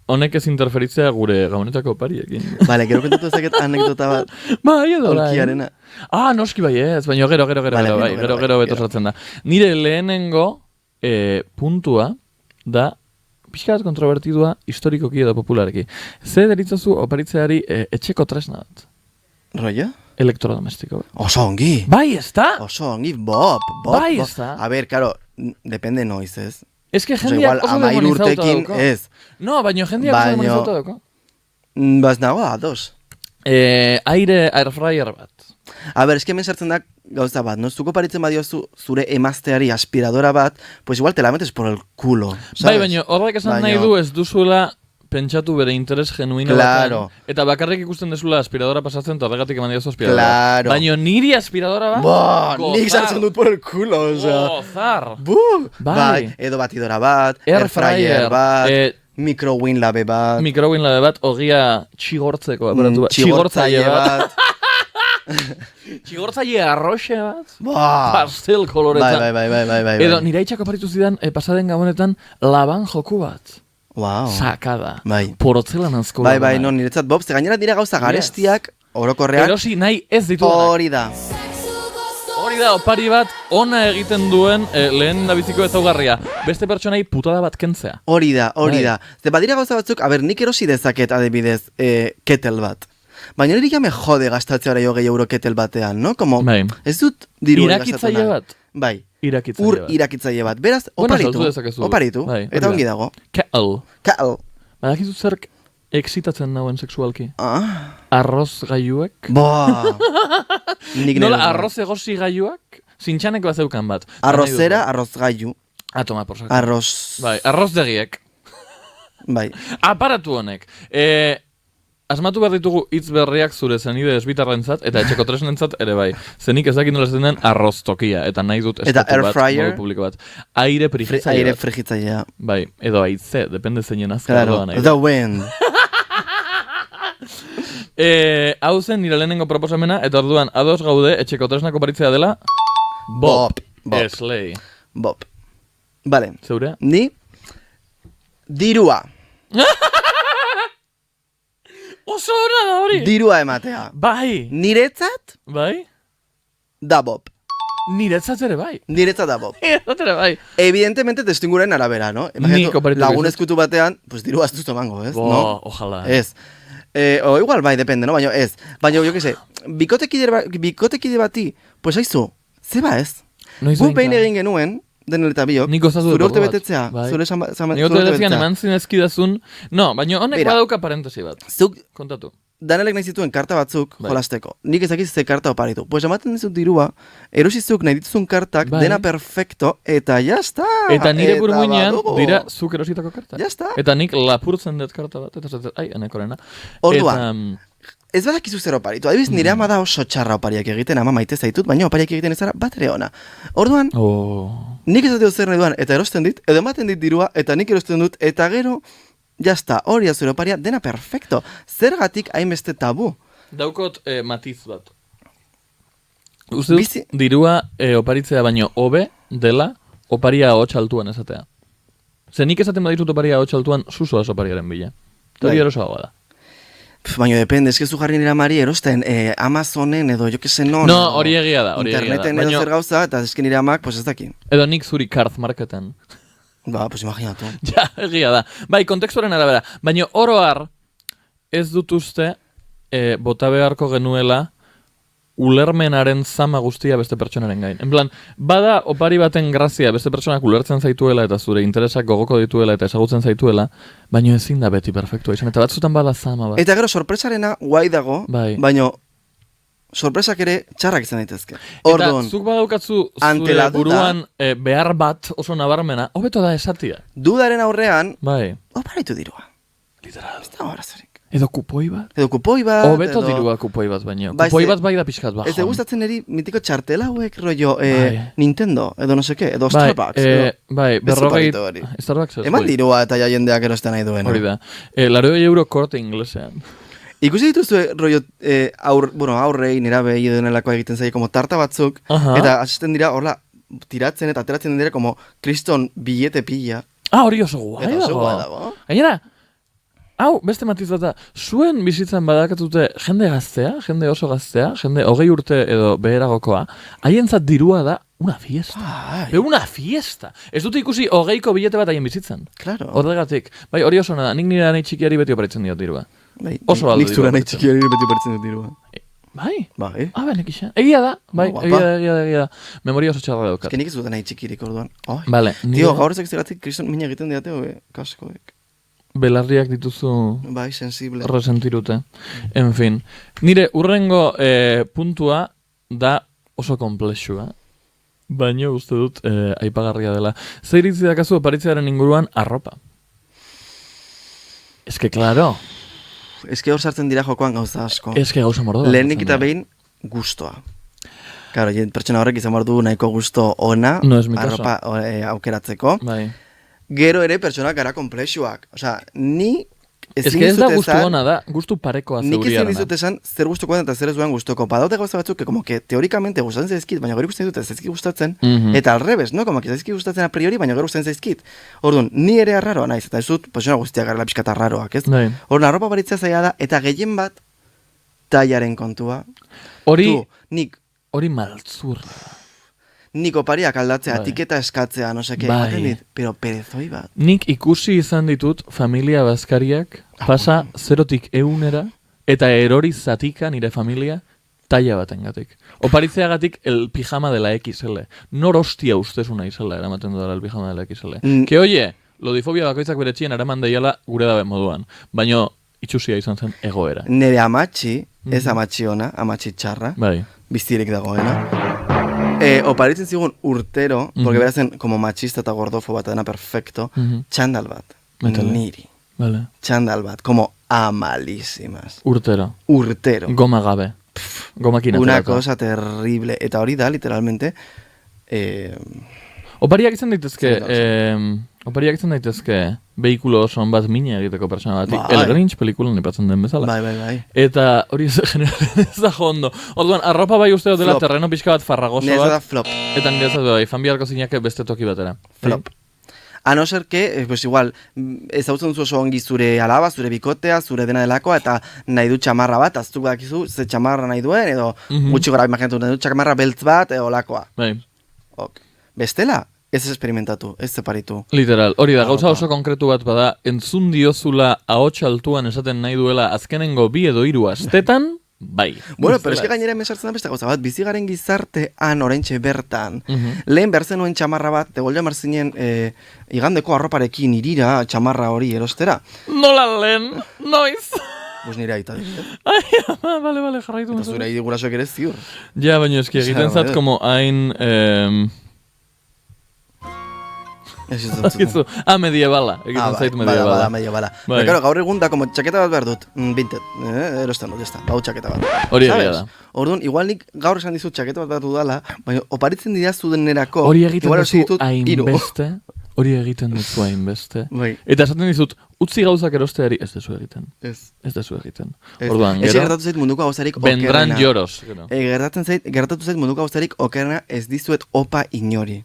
honek ez interferitzea gure gabonetako opariekin. Vale, gero kontatu ezaket anekdota bat. Bai, edo orain. Aulkiarena. Noski bai ez, baina gero, Vale, gero beto sartzen da. Nire lehenengo puntua da pixka bat kontrovertidua historikoki edo popularki. Ze deritzazu oparitzeari etxeko tresna bat? Rollo? Elektrodomestiko bat. Oso ongi. Bai, ez da? Oso ongi, bop. Bai, bop. ez da? A ber, karo, depende noiz, ez? Ez que Oso, jendeak igual, oso 10 demonizauta urtekin, dauko. ez. No, baina jendeak oso demonizauta dauko. Baz nago, ados. Air fryer bat. A ber, eski hemen sartzen da gauza bat, no? Zuko paritzen badiozu zure emazteari aspiradora bat, pues igual te la metes por el culo, ¿sabes? Bai, baina horrek esan nahi du ez duzuela pentsatu bere interes genuino Claro. batean. Eta bakarrik ikusten dezula aspiradora pasatzen, eta horregatik eman diozu aspiradora. Claro. Baina niri aspiradora bat? Bo, nik sartzen dut por el culo, osea. Gozar! Bai, edo batidora bat, Air air fryer fryer, bat, microwin labe bat, Mikrowin labe bat, ogia txigortzeko aparatu bat. txigortzaile bat. Txigortzaile arroxe bat. Bah. Pastel koloretan. Bai. Edo nire aitzako aparitu zidan, pasaden gabonetan, laban joku bat. Wow. Sakada. Bai. Portzelanazko Bai, labana. no, niretzat Bob, ze gainera dira gauza garestiak, orokorrean. Erosi nahi ez ditu. Hori da. Hori da, opari bat ona egiten duen lehen dabiziko ezaugarria. Beste pertsonai putada bat kentzea. Hori da. Bai. Ze badira gauza batzuk, a ber, nik erosi dezaket adibidez ketel bat. Baina niri ja me jode gastatzea oraio 2 euro ketel batean, no? Como, Bai. ez dut diru Irakitzaile bat. Bai. Irakitzaile bat. Irakitzaile bat. Beraz, Bueno, oparitu. saltu dezakezu. Oparitu. Bai, Eta hori ongi da. dago. Kettle. Kettle. Badakizu zerk excitatzen nauen sexualki. Ah. Arroz gaiuek. Boa. Nik Nola nire- arroz egosi gaiuak? Zintxanek bat zeukan bat. Arrozera, arroz gaiu. Toma, por saco. Arroz. Bai, arroz degiek. Bai. Aparatu honek. Asmatu behar ditugu hitz berriak zure zenide esbitarrentzat eta etxeko tresnentzat ere bai. Zenik ez dakit nola esaten den arroz tokia eta nahi dut Eta estatu air bat, fryer? modu publiko bat. Aire frigitzaile Aire bat. frigitzailea. Bai, edo aitze, depende zeinen azkar Claro. doan aire. The wind. Hau zen nire lehenengo proposamena, eta orduan ados gaude etxeko tresnako paritzea dela Bob. Bob. Slay. Bob. Vale. Zeure? Ni dirua. Oso hona da hori! Dirua ematea. Bai! Niretzat Bai? da Bob. Niretzat ere bai. Niretzat da Bob. Niretzat ere bai. Evidentemente testuinguren arabera, no? Nik oparitu Lagun dizut. eskutu batean, pues dirua ez duzu emango, ez? Bo, No? ojalá. Ez. O igual bai, depende, no? Baina ez. Baina, jo que se, bikotekide bati, pues haizu, zeba ez. Noiz Gu behinka. behin egin genuen, denel eta biok, Nik gozazu zure urte deportu bat. betetzea, Bai. zure Nik ote betezian eman zinezkidazun, no, baina honek Mira. badauka parentesi bat. Zuk, Kontatu. Danelek nahi zituen karta batzuk Bai. jolasteko. Nik ezakiz ze karta oparitu. Pues ematen dizut dirua, erosizuk nahi dituzun kartak, Bai. dena perfecto, eta jazta. Eta nire burmuinean badugu. dira zuk erositako karta. Ya está. Eta nik lapurtzen dut karta bat, eta zaten, ai, enekorena. Orduan. Ez badakizu zer oparitu. Adibidez, Mm. nire ama da oso txarra opariak egiten, ama maite zaitut, baina opariak egiten ez zara bat ere ona. Orduan, nik ez dut zer nahi duan, eta erosten dit, edo ematen dit dirua, eta nik erosten dut, eta gero, jazta, hori azure oparia, dena perfecto. Zergatik hainbeste tabu. Daukot matiz bat. Uste dut, Bizi- dirua oparitzea baino hobe dela oparia ahots altuan esatea. Ze nik esaten badizut oparia ahots altuan, susoaz opariaren bila. Eta hori Bai. erosoagoa da. Baina depende, eskezu jarri nire amari erosten Amazonen edo jo que se non. No, hori egia da, hori egia da. Interneten edo Baina- zer gauza, eta eski nire amak, pues ez daki. Edo nik zuri Karth marketen. Ba, pues imaginatu. Ja, egia da. Bai, kontekstuaren arabera. Baina oro har, ez dut uste bota beharko genuela ulermenaren zama guztia beste pertsonaren gain. En plan, bada opari baten grazia beste pertsonak ulertzen zaituela eta zure interesak gogoko dituela eta ezagutzen zaituela, baina ezin da beti perfektua izan. Eta batzutan bada zama bat. Eta gero sorpresarena guai dago, Bai. baina sorpresak ere txarrak izan daitezke. Eta Orduan, zuk badaukatzu ante zure la duda- buruan behar bat oso nabarmena, hobeto da esatia. dudaren aurrean, Bai, oparitu dirua. literal. Ez da horazorik. Edo kupoi bat. Edo kupoi bat, Hobeto edo... dirua kupoi bat baino. Bai, Kupoi ze- bat bai da pixkat bajon. Ez de gustatzen eri mitiko txartela hauek, rollo, Bai. Nintendo, edo no seke, edo Bai, Starbucks. edo... bai, Ez berrogei... oparitu hori. Starbucks ez. Eman hori. dirua eta ja jendeak erosten nahi duen. Hori da. 80 € korte inglesean. Ikusi dituzue rollo aurrei, nerabei edo denelako egiten zaie como tarta batzuk, Aha. eta asisten dira horla tiratzen eta ateratzen dira como kriston billete pila. Ah, hori oso guai Eta oso dago. guai dago. Gainera, hau, beste matiz bat da, zuen bizitzan badakatute jende gaztea, jende oso gaztea, jende 20 urte edo beheragokoa, haientzat dirua da una fiesta. Bai. Be una fiesta. Ez dute ikusi 20ko bilete bat haien bizitzan. Claro. Horregatik. Bai, hori oso da. Nik nire nahi txikiari beti oparitzen diot dirua. Bai, oso aldo nik zura dirua nahi bete. txikiari beti partzen dut dirua. Bai? Bai. Ah, benek isa. Egia da. Bai, guapa. egia da. Memoria oso txarra daukat. Eske nik ez dut nahi txikirik orduan. Ai. Vale. Tio, gaur ezak zeratik kriston mina egiten diate, kaskoek. Belarriak dituzu Bai, sensible. resentirute. En fin. Nire urrengo puntua da oso komplexua. Baina uste dut aipagarria dela. Zer iritzi dakazu oparitzearen inguruan arropa. Eske, claro. Eske hor sartzen dira jokoan gauza asko. Eske gauza mordo. Lehenik eta behin, gustoa. Claro, pertsona horrek izan behar du nahiko gusto ona, No es mi caso. arropa aukeratzeko. Bai. Gero ere pertsonak gara komplexuak. Osea, ni ezin Eske ez da dizut gustu esan- ona da, gustu parekoa Nik ezin zeuriarena. dizut esan zer gustuko den eta zer ez duen gustoko. Badaute gauza batzuk, que como que teorikamente gustatzen zaizkit, baina gero ikusten dut ez zaizkit gustatzen, Mhm. eta al revés, no? Como que zaizkit gustatzen a priori, baina gero gustatzen zaizkit. Orduan, ni ere arraroa naiz, eta ez dut, pertsona guztiak garela pixkat arraroak, ez? Bai. Orduan, arropa baritzea zaila da, eta gehien bat, tailaren kontua. Hori, Tu, hori maltzurra. nik opariak aldatzea, Bai. etiketa eskatzea, no seke, Bai. ematen dit, pero perezoi bat. Nik ikusi izan ditut familia bazkariak pasa 0tik 100era eta erori zatika nire familia taila batengatik. Oparitzeagatik el pijama de la XL. Nor hostia ustezuna izela eramaten dudala el pijama de la XL. Que oye, lodifobia bakoitzak bere txien eraman deiala gure dabe moduan. Baina itxusia izan zen egoera. Nire amatxi, ez amatxi ona, amatxi txarra, Bai. biztirek dagoena. Oparitzen zigun urtero, porque berazen como machista eta gordofo bat dena perfecto, txandal bat, Metale. niri. Vale. Txandal bat, como amalísimas. Urtero. Urtero. Goma gabe. Gomakin Una aterako. cosa terrible. Eta hori da, literalmente, Opariak izan daitezke, Zer opariak izan daitezke behikulo oso on bat mina egiteko pertsona batik. Bai. El Grinch pelikulan ipatzen den bezala. bai. Eta hori ez generalen ez da jo ondo. Orduan, arropa bai uste dut dela Flop. terreno pixka bat farragoso Neza da bat. flop. Eta nire ez da bai, fan biharko zinake beste toki batera. Flop. A no ser que, pues igual, ezagutzen duzu oso ongi zure alaba, zure bikotea, zure dena delakoa, eta nahi du txamarra bat, aztu badakizu, ze txamarra nahi duen, edo gutxi gora imaginatu, nahi du txamarra beltz bat, edo lakoa. Bai. Ok. Bestela, ez esperimentatu, ez zeparitu. Literal, hori da, gauza oso konkretu bat bada, entzun diozula ahots altuan esaten nahi duela azkenengo 2 edo 3 astetan, bai. Bueno, pero eske gainera mesartzen da beste gauza bat, bizigaren gizartean oraintxe bertan, lehen behar zenuen txamarra bat, tegol jamar zinen igandeko arroparekin irira txamarra hori erostera. Nola lehen, noiz? Pues nire aita dira. Ai, vale, jarraitu. Eta zure aidi gurasoek ere ziur. Ja, baina eski egiten zat, como hain... Akizu, medievala. Egiten zait medievala. Medievala. Pero claro, gaur egun da, como txaketa bat behar dut, bintet, erosten dut, jazta, bau txaketa bat. Hori egia da. Orduan, igual nik gaur esan dizut txaketa bat dudala, baina oparitzen didazu denerako... Hori egiten duzu hainbeste, Eta esaten dizut, utzi gauzak erosteari ez dezu egiten. Ez dezu egiten. Orduan, gero... gertatu zait munduko gauzarik okerrena. Bendran joros. Gertatu zait munduko gauzarik okerrena ez dizuet opa inori.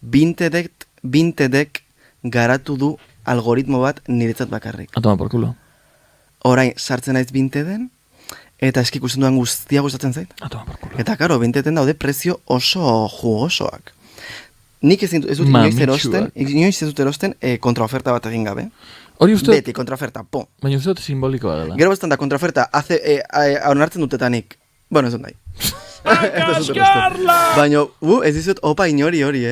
Bintedek garatu du algoritmo bat niretzat bakarrik. Atoma por culo. Orain, sartzen naiz Binteden, eta eski ikusten duan guztia gustatzen zait. Atoma por culo. Eta karo, Binteden daude prezio oso jugosoak. Nik ez dut inoiz dut erosten kontraoferta bat egin gabe. Hori uste... Beti, kontraoferta, po. Baina uste dut simbolikoa dela. Gero bestan da kontraoferta, onartzen dutetanik. Bueno, ez dut nahi. Baina, ez dizut opa inori hori,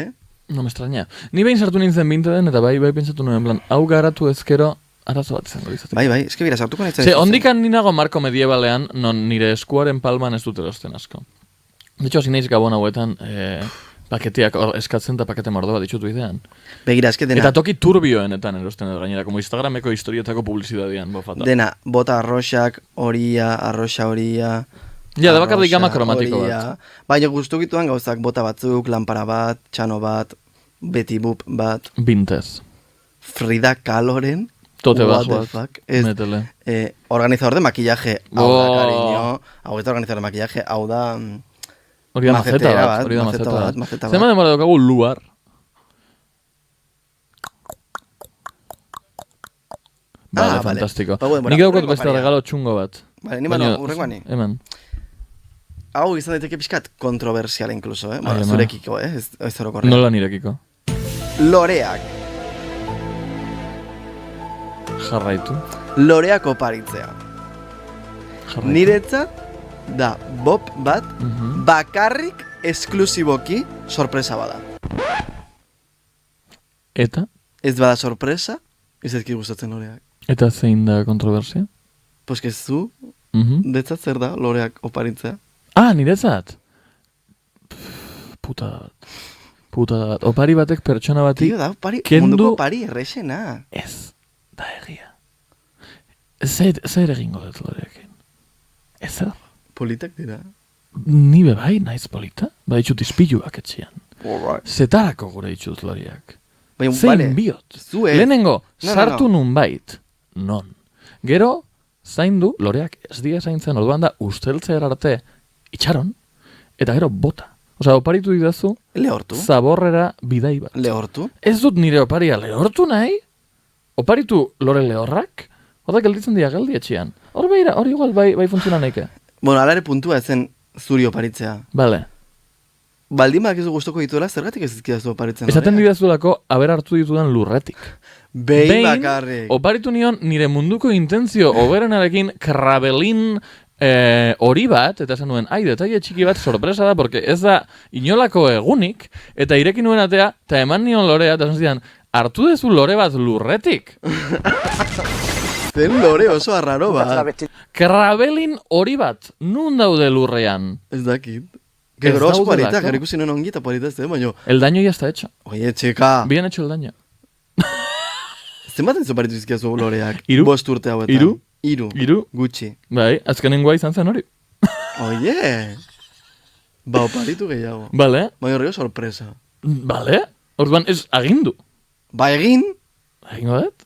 No me extraña. Ni behin sartu nintzen Binteden, eta bai pentsatu nuen, en plan, hau garatu ezkero, arazo bat izango dizatik. Bai, eske bira, sartuko nahi zen. Ondikan ninago marko medievalean, non nire eskuaren palman ez dut erosten asko. De hecho, hasi naiz gabon hauetan, paketeak eskatzen eta pakete mordo bat ditut bidean. Begira, eske dena... Eta toki turbioenetan erosten edo gainera, como Instagrameko historietako publizidadian, bofata. Dena, bota arroxak, arroxa horia... Ja, da bakarrik gama kromatiko bat. Baina guztukituan gauzak bota batzuk, lampara bat, txano bat, Betty Boop bat... Bintez. Frida Kahloren... Tote bat, metele. Organizador de maquillaje, hau da, cariño. Hau ez da organizador de maquillaje, hau da... Hori da maceta bat. Zema demora daukagu luar. Vale, fantastiko. Nik daukot beste regalo txungo bat. Vale, ni mano, urrengoani. Hemen. Hau izan daiteke pixkat kontroversial incluso, Bueno, zurekiko, ez orokorrean. Nola nirekiko. Loreak. Jarraitu. Loreak oparitzea. Niretzat da bob bat bakarrik esklusiboki sorpresa bada. Eta? Ez bada sorpresa, ez ezki gustatzen loreak. Eta zein da kontroversia? Pues que zu, detzat zer da loreak oparitzea? Niretzat? Puta bat. Opari batek pertsona bati Tio, da opari, kendu... munduko opari errexena. Ez, da egia. Zer egingo dut loreakin? Ezer? Politak dira. Ni bai, naiz polita? Ba itxut izpiluak etxian. Alright. Zetarako gure itxut loreak. Zein biot. Lehenengo, sartu nun bait. Non. Gero, zaindu, loreak ez dira zaintzen, orduan da, usteltzea arte itxaron, eta gero bota. Osea, oparitu didazu, lehortu. Zaborrera bidai bat. Lehortu. Ez dut nire oparia lehortu nahi, oparitu lore lehorrak, oda gelditzen dira geldi etxian. Hor behira, hori igual bai funtziona nahike. Bueno, alare puntua ezen zuri oparitzea. Bale. Baldin badak ez du gustoko dituela, zergatik ez izkidazu oparitzen. Esaten didazulako, haber hartu ditudan lurretik. Behin bakarrik. Oparitu nion nire munduko intentzio oberenarekin krabelin hori bat, eta esan duen, detaile txiki bat sorpresa da, porque ez da inolako egunik, eta irekin nuen atea, eta eman nion lorea, eta esan zidan, hartu dezu lore bat lurretik. Zen lore oso arraro bat. Krabelin hori bat, nun daude lurrean? Ez dakit. Que gros parita, gero ikusi non ongi eta parita ez baina... El daño ya está hecho. Oye, txeka. Bien hecho el daño. Zenbaten zoparitu izkiazu loreak? 3 urte hauetan. 3 Gutxi. Bai, azkenengoa izan zen hori. Oye. Ba, oparitu gehiago. Vale. Baina horrego sorpresa. Vale. Orduan ez agindu. Ba, egin. Egingo dut?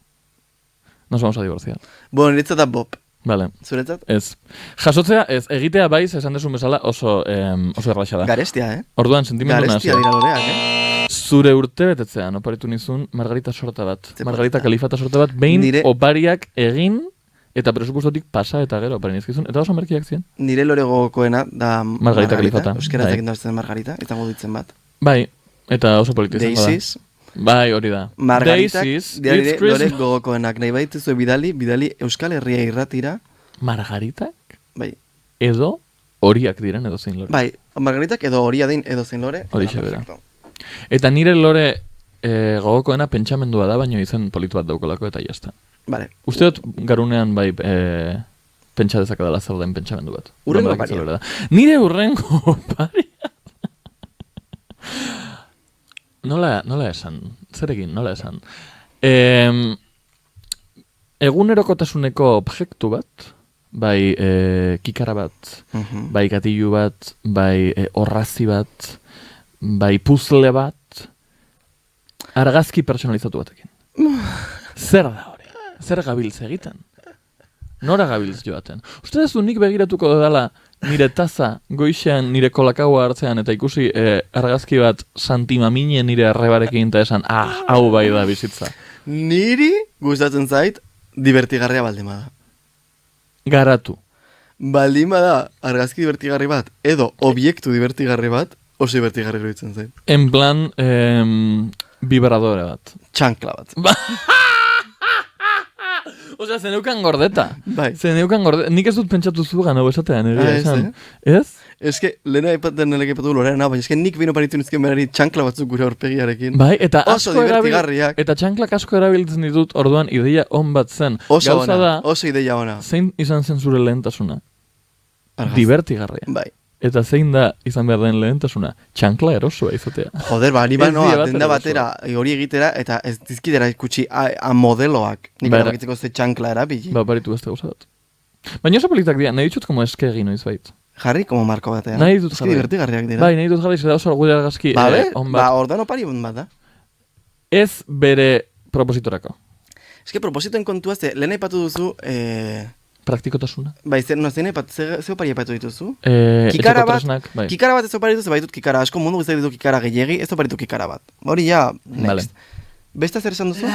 Nos vamos a divorciar. Bueno, niretzat da Bob. Vale. Zuretzat? Ez. Jasotzea ez, egitea baiz esan desun bezala oso erraxa da. Garestia, Orduan, sentimendu nazi. Garestia dira loreak, Zure urte betetzean oparitu nizun Margarita sorta bat. Margarita kalifata sorta bat, behin opariak egin eta presupuestotik pasa eta gero opari nizkizun. Eta oso merkiak ziren. Nire lore gogokoena da Margarita kalifata. Euskera zekin dazten Margarita, izango ditzen bat. Bai. Eta oso polita izango da. Daisies. Bai, hori da. Margaritak, Daisies, lore it's Christmas. gogokoenak nahi baituzu bidali Euskal Herria irratira. Margaritak? Bai, Edo horiak diren edo zein lore. bai, margaritak edo horia din edo zein lore. Horixe bera. Perfecto. Eta nire lore gogokoena pentsamendua da, baina izen polit bat daukolako eta jazta. Vale. Uste dut garunean bai pentsa dezakadala zer den pentsamendu bat. Hurrengo Horren badakit oparia. zer da. Nire hurrengo oparia. Nola esan? Zer egin, nola esan? Egunerokotasuneko objektu bat, bai kikara bat, bai gatilu bat, bai orrazi bat, bai puzzle bat, argazki personalizatu batekin. Zer da hori? Zer gabiltz egiten? Nora gabiltz joaten? Uste duzu nik begiratuko dela nire taza goixean nire kolakaua hartzean eta ikusi argazki bat santimamine nire arrebarekin eta esan, hau bai da bizitza. Niri gustatzen zait divertigarria baldima da. Garatu. Baldima da argazki divertigarri bat edo obiektu divertigarri bat oso divertigarri iruditzen zait. En plan, vibradore bat. Txankla bat. Osea, zeneukan gordeta. Bai. Zeneukan gordeta. Nik ez dut pentsatu zugan, hau esatean, Ez, esan. Ez? Eske, lehena aipatzen nelek aipatu Lorena, baina eske nik bino paritu nizken berari txankla batzuk gure aurpegiarekin. Bai, eta Oso asko divertigarriak. Eta txanklak asko erabiltzen ditut, orduan ideia on bat zen. Oso Gauza ona, da, oso ideia ona. zein izan zen zure lehentasuna? Argaz. Divertigarria. Bai. Eta zein da izan behar den lehentasuna? Txankla erosoa izatea. Joder, ba, ni Ez banoa, dira bat denda erosoa. batera, hori egitera, eta ez dizkidera ikutsi a modeloak. Nik Bai, erabakitzeko ze txankla erabili. Ba, baritu beste gauza bat. Baina oso politak dira, nahi ditut como eskegi noiz bait. Jarri, como marko batean. Nahi dut Eske jarri. divertigarriak dira. Bai, nahi dut jarri, zera oso gure argazki Ba, on ba, bat. ordan opari bat da. Ez bere propositorako. Eske, propositoen kontua, ze, lehen aipatu duzu, Praktikotasuna. bai, ze opari aipatu dituzu? Etxeko tresnak, bai. Kikara bat ez opari dituzu, baitut kikara asko, mundu guztiak ditu kikara gehiegi, ez oparitu kikara bat. Hori ja, next. Vale. Besta zer esan duzu?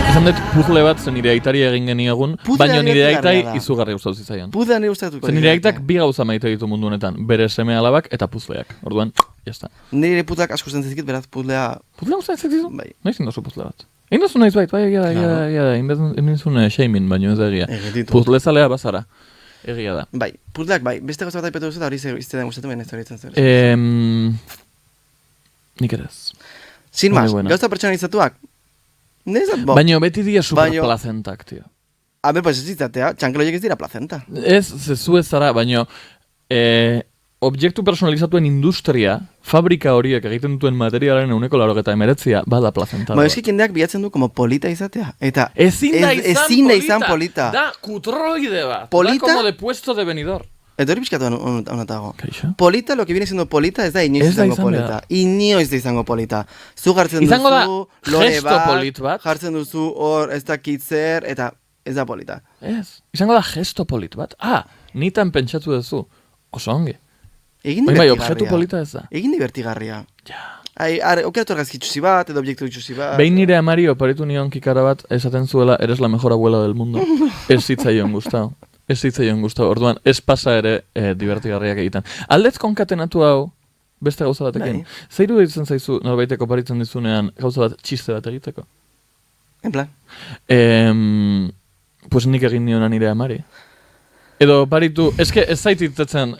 Izan dut puzzle bat zen nire aitari egin geniagun, Puzzlea baina nire divertigarria aitai da. izugarri gustatu zitzaion. Puzdean nire gustatuko. Zer nire aitak bi gauza maite ditu mundu honetan, bere seme alabak eta puzzleak. Orduan, jazta. Nire putak asko zentzik, beraz puzlea... Puzzle gustatzen zizu? Bai. Noiz indozu puzzle bat. Egin duzu naiz bait, bai, egia da, egin duzun shaming, baino ez da egia. Egin ditut. Puzzle zalea bazara. Egia da. Bai, puzleak bai, beste gauza bat aipatu duzu, eta hori iztetan gustatu baina ez da horitzen zer. Nik ere ez. Sin Muy más, buena. gauza pertsonalizatuak. Nezat, bo. Baina beti dira super Baino- placentak, tio. A ber, pues ez ditzatea, txankloiek ez dira placenta. Ez, zezu ez zara, baino objektu personalizatuen industria, fabrika horiek egiten duten materialaren 189 bada placenta. Ba, eski jendeak bilatzen du como polita izatea. Eta Ezin da ezin da izan polita. Da kutroide bat. Polita- Da como de puesto de venidor. Eta hori pixkatu honetago. Kaixo? Polita, lo que viene siendo polita, ez da inoiz Ez da izango izan polita. behar. Inoiz da izango polita. Zu jartzen Izango da duzu, lore gesto polit bat. jartzen duzu hor, ez dakit zer, eta ez da polita. Ez. Izango da gesto polit bat. Nitan pentsatu duzu. Oso ongi. Egin Bai, divertigarria. objektu polita ez da. Egin divertigarria. Ja. Okeratu argazki itxusi bat, edo objektu itxusi bat. Behin nire amari oparitu nion kikara bat, esaten zuela, eres la mejor abuela del mundo. Ez zitzaion gustau. Ez zitzaion gustau. Orduan, ez pasa ere divertigarriak egiten. Aldez konkatenatu hau, beste gauza batekin. Bai. Zeiru ditzen zaizu, norbaitek oparitzen dizunean, gauza bat, txiste bat egiteko? En plan. Pues nik egin niona nire amari. Edo paritu, eske ez zaititetzen,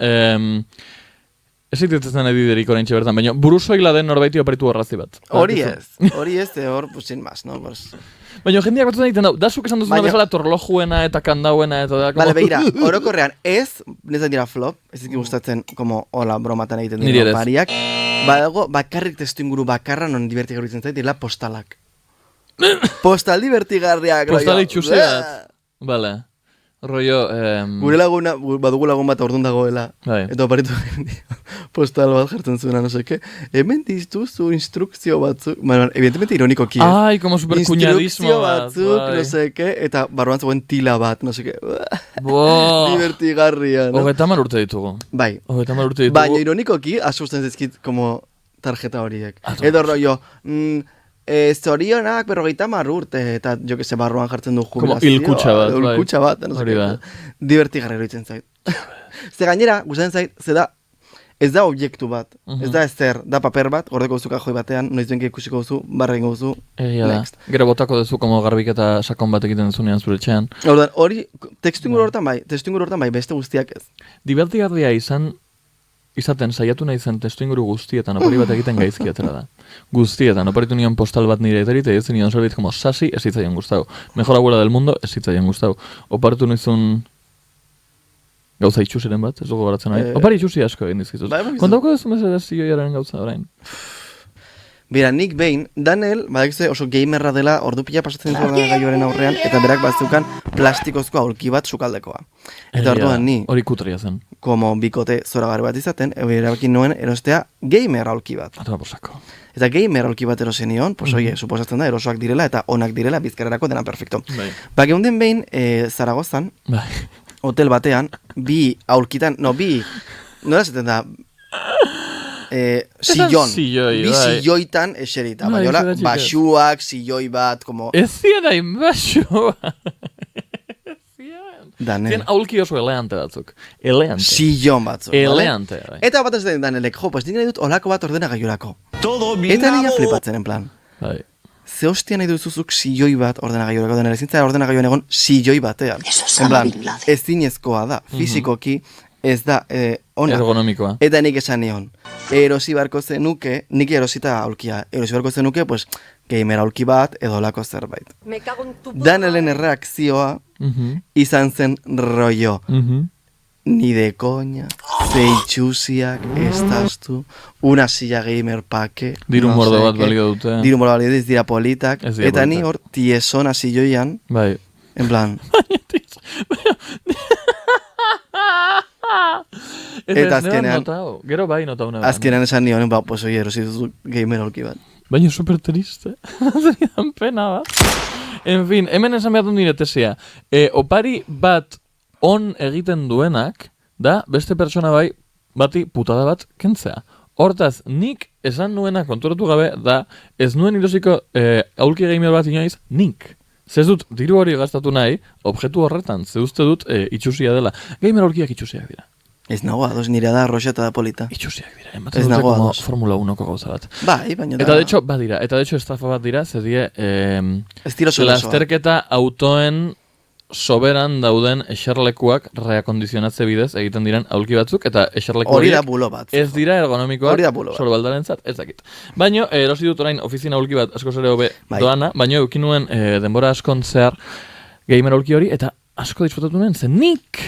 ez zaititetzen ediderik orain bertan, baina burusoila den norbaiti oparitu horrazi bat. Hori Badakizu? ez, hori ez, hor, pues sin más, no? Pues... Baina jendeak batzutan egiten dau, dasuk esan duzuna Baina- bezala torlojuena eta kandauena eta da. Vale, begira, orokorrean ez, nezan dira flop, ez dizki gustatzen, como, hola, bromatan egiten Niri dira ere ez. opariak. Badago, bakarrik testu inguru bakarra non divertigarri ditzen zait, dira postalak. Postal divertigarriak. Postal rollo, itxusi bat. Vale. Rollo, Gure laguna, badugu lagun bat ordun dagoela, Bai. eta oparitu postal bat jartzen zuena, no seke, hemen diztuzu instrukzio batzuk, bueno, evidentemente ironikoki, ez? ai, como super kuñadismo Instrukzio bat. batzuk, bai. no seke, eta barruan zegoen tila bat, no seke, Bo. divertigarria, no? 30 urte ditugu. Bai, 30 urte ditugu. baina ironikoki, asusten zizkit, como tarjeta horiek. Ados. Edo rollo, zorionak 50 urte, eta jo que se barruan jartzen du Como jubilazioa. hilkutxa bat, edo bai. hilkutxa bat, no Hori da. Divertigarri iruditzen zait. Ze gainera, gustatzen zait, ze da, ez da objektu bat, ez da ezer, da paper bat, gordeko duzu kajoi batean, noiz benki ikusiko duzu, barra egingo duzu, next. Gero botako duzu como garbiketa sakon bat egiten duzunean zure etxean. Orduan, hori, testu inguru hortan bai, beste guztiak ez. Divertigarria izaten saiatu nahi zen testu inguru guztietan opari bat egiten gaizki atera da. Guztietan, oparitu nion postal bat nire eterit, ez nion zerbait como sasi, ez zitzaion gustau. Mejor abuela del mundo, ez zitzaion gustau. Oparitu nizun gauza itxusiren bat, ez dugu baratzen nahi. Opari itxusi asko egin dizkizuz. Kontauko duzu mesedez zioiaren gauza orain? Bera, nik behin, Daniel, badakizue oso gamerra dela, ordu pila pasatzen ditu ordenagailuaren aurrean, eta berak bazeukan plastikozko aulki bat sukaldekoa. Eta orduan ni, hori kutria zen. como bikote zoragarri bat izaten, erabakin nuen erostea gamer aulki bat. Atara posako. Eta gamer aulki bat erosi nion, oie, suposatzen da, erosoak direla eta onak direla bizkarrerako dena perfecto. Ba, geunden behin, Zaragozan, hotel batean, bi nola zaten da, sillon, bi silloitan eserita, baina basuak, silloi bat, como... Ez zian hain basua. Zien aulki oso eleante batzuk. Eleante. Sillon batzuk. Eleante. Eta bat ez den Danelek, pues nik nahi dut olako bat ordenagailurako. Eta nila flipatzen, en plan. Ze hostia nahi duzuzuk silloi bat ordenagailurako denera, ezintza ordenagailuan egon silloi batean. En plan, ez zinezkoa da, fizikoki ez da ona. Ergonomikoa. Eta nik esan nion, erosi barko zenuke, nik erosita aulkia, erosi barko zenuke, pues, gamer aulki bat edo lako zerbait. Danelen erreakzioa izan zen rollo. Ni de coña, ze itxusiak, estaz tu, una silla gamer pake. Diru mordo bat balio dute. Diru mordo balio dut, dira politak. Eta ni hor tiesona silloian, en plan... Eta azkenean... Gero bai notau nahi. Azkenean esan nion, pues oie, erosi duzu gamer aulki bat. Baina super triste. Zeridan pena bat. En fin, hemen esan behar dut nire tesia. Opari bat on egiten duenak, da beste pertsona bai bati putada bat kentzea. Hortaz, nik esan nuena konturatu gabe, da ez nuen irosiko aulki gamer bat inoiz, nik. Zez dut, diru hori gastatu nahi, objektu horretan, ze uste dut itxusia dela. Gamer aulkiak itxusiak dira. Ez nago ados, nire da roxeta da polita. Itxusiak dira, ematen dute como Formula 1ko gauza bat. Bai, baina da... Eta de hecho, badira, eta de hecho estafa bat dira, ze die... Estilo solosoa. Lasterketa autoen soberan dauden eserlekuak reakondizionatze bidez egiten diren aulki batzuk, eta eserleku hori da bulo bat. Ez dira ergonomikoak, hori da bulo bat. Sorbaldarentzat, ez dakit. Baina, erosi dut orain ofizina aulki bat asko zere hobe doana, baina eukin nuen denbora askon zehar gamer aulki hori, eta asko disfrutatu nuen, zen nik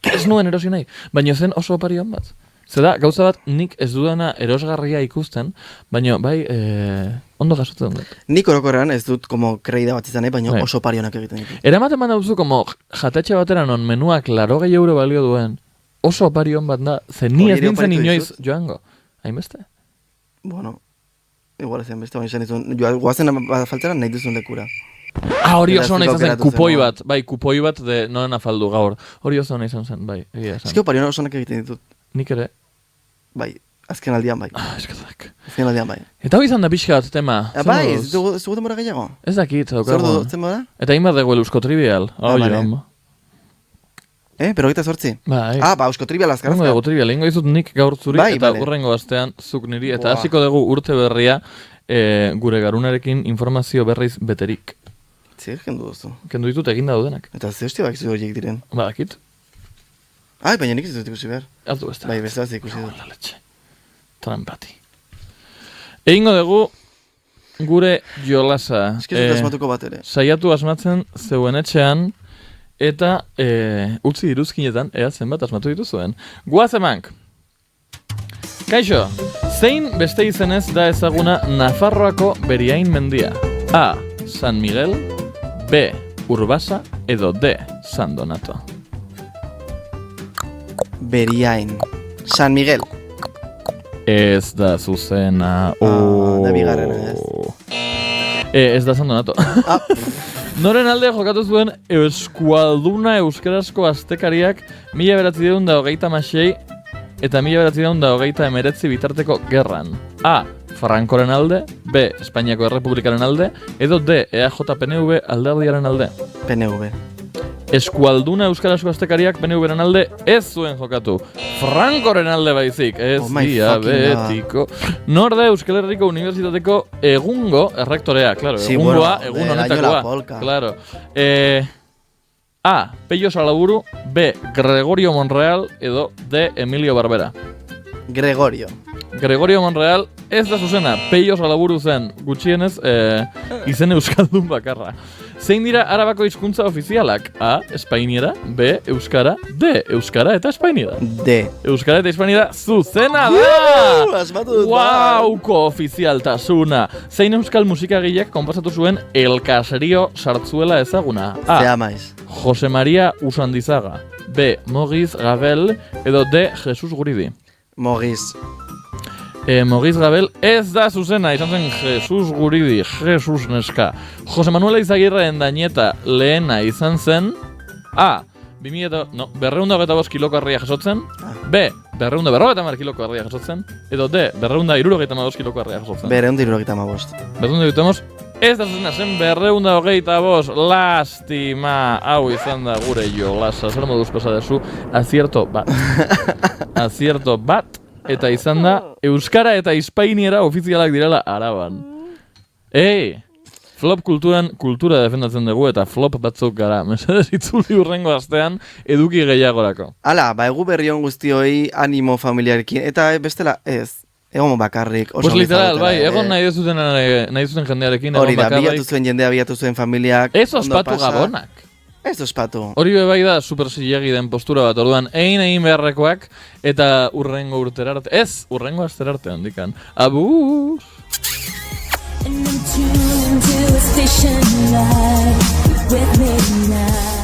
ez nuen erosi nahi, baina zen oso oparion bat. Zeda, gauza bat nik ez dudana erosgarria ikusten, baina bai ondo gasotzen dut. Nik orokorrean ez dut como kreida bat izan nahi, baina oso parionak egiten ditu. Eramaten man dauzu como jatetxe batera non menuak 80 euro balio duen, oso oparion bat da, ze ni ez nintzen inoiz joango. Hainbeste? Bueno, igual ezen beste, baina izan izan, guazen faltera nahi duzun lekura. Hori oso hona izan zen, kupoi bat, bai, kupoi bat de noren afaldu gaur. Hori oso hona izan zen, bai, egia esan. Ez que oparion oso honak egiten ditut. Nik ere. Bai, azken aldian bai. Eskatak. Azken aldian bai. Eta hori izan da pixka bat tema. Bai, ez dugu denbora gehiago? Ez dakit, daukago. Zer du denbora? Eta inbat dugu Eusko Trivial. Pero gita sortzi? Bai. Eusko Trivial azkarazka. Hongo dugu Trivial, ingo izut nik gaur zuri, eta urrengo astean zuk niri, eta hasiko dugu urte berria gure garunarekin informazio berriz beterik. Zer, kendu duzu? Kendu ditut eginda daudenak. Eta ze hostia bakizu horiek diren? Badakit. Baina nik ez dut ikusi behar. Altu beste. Bai, beste bat ikusi dut. Trampati. Egingo dugu gure jolasa. Eskizut asmatuko bat ere. Saiatu asmatzen zeuen etxean, eta utzi iruzkinetan, ea zenbat asmatu dituzuen. Guazemank! Kaixo, zein beste izenez da ezaguna Nafarroako Beriain mendia? A. San Miguel, B. Urbasa, edo D. San Donato. Beriain. San Miguel. Ez da zuzena. Da bigarrena ez. Ez da San Donato. Noren alde jokatu zuen Euskalduna euskarazko aztekariak 1926 eta 1929 bitarteko gerran. A. Frankoren alde, B. Espainiako Errepublikaren alde, edo D. EAJ-PNV alderdiaren alde. PNV. Eskualduna euskarazko astekariak PNV-ren alde ez zuen jokatu. Frankoren alde baizik, ez diabetiko. Nor da Euskal Herriko Unibertsitateko egungo errektorea, claro, egungoa, egun honetakoa. Claro. A. Pello Salaburu, B. Gregorio Monreal, edo D. Emilio Barbera. Gregorio Monreal ez da zuzena, Pello Salaburu zen, gutxienez izen euskaldun bakarra. Zein dira Arabako hizkuntza ofizialak? A. Espainiera, B. Euskara, D. Euskara eta Espainiera. D. Euskara eta Espainiera zuzena da! Asmatu dut Guauko ofizialtasuna! Zein euskal musikagileak konposatu zuen El Caserío Sartzuela ezaguna? A. Zea maiz. Jose María Usandizaga, B. Maurice Ravel, edo D. Jesus Guridi. Maurice Ravel ez da zuzena, izan zen Jesus Guridi, Jesus neska. Jose Manuel Izagirren dañeta lehena izan zen A. 225 kiloko harria jasotzen, B. 250 kiloko harria jasotzen, edo D. 275 kiloko harria jasotzen. 275. Ez da zuzena zen 225, lastima, hau izan da gure jolasa, zer moduzko zadezu, azierto bat, eta izan da Euskara eta Hispainiera ofizialak direla Araban. Flop kultura defendatzen dugu eta flop batzuk gara. Mesedez itzuli hurrengo astean eduki gehiagorako. Hala, egu berrion guztioi animo familiarekin, eta bestela ez. Egon bakarrik. Pues literal, bai, egon nahi duzuten jendearekin, egon bakarrik. Hori da, biatu zuen jendea, biatu zuen familiak. Ez ospatu gabonak. Ez ospatu. Hori bai da super zilegi den postura bat, orduan egin beharrekoak eta urrengo urtera arte. Ez, urrengo astera arte handikan. Abuz! And I'm tuned to a station light with me now.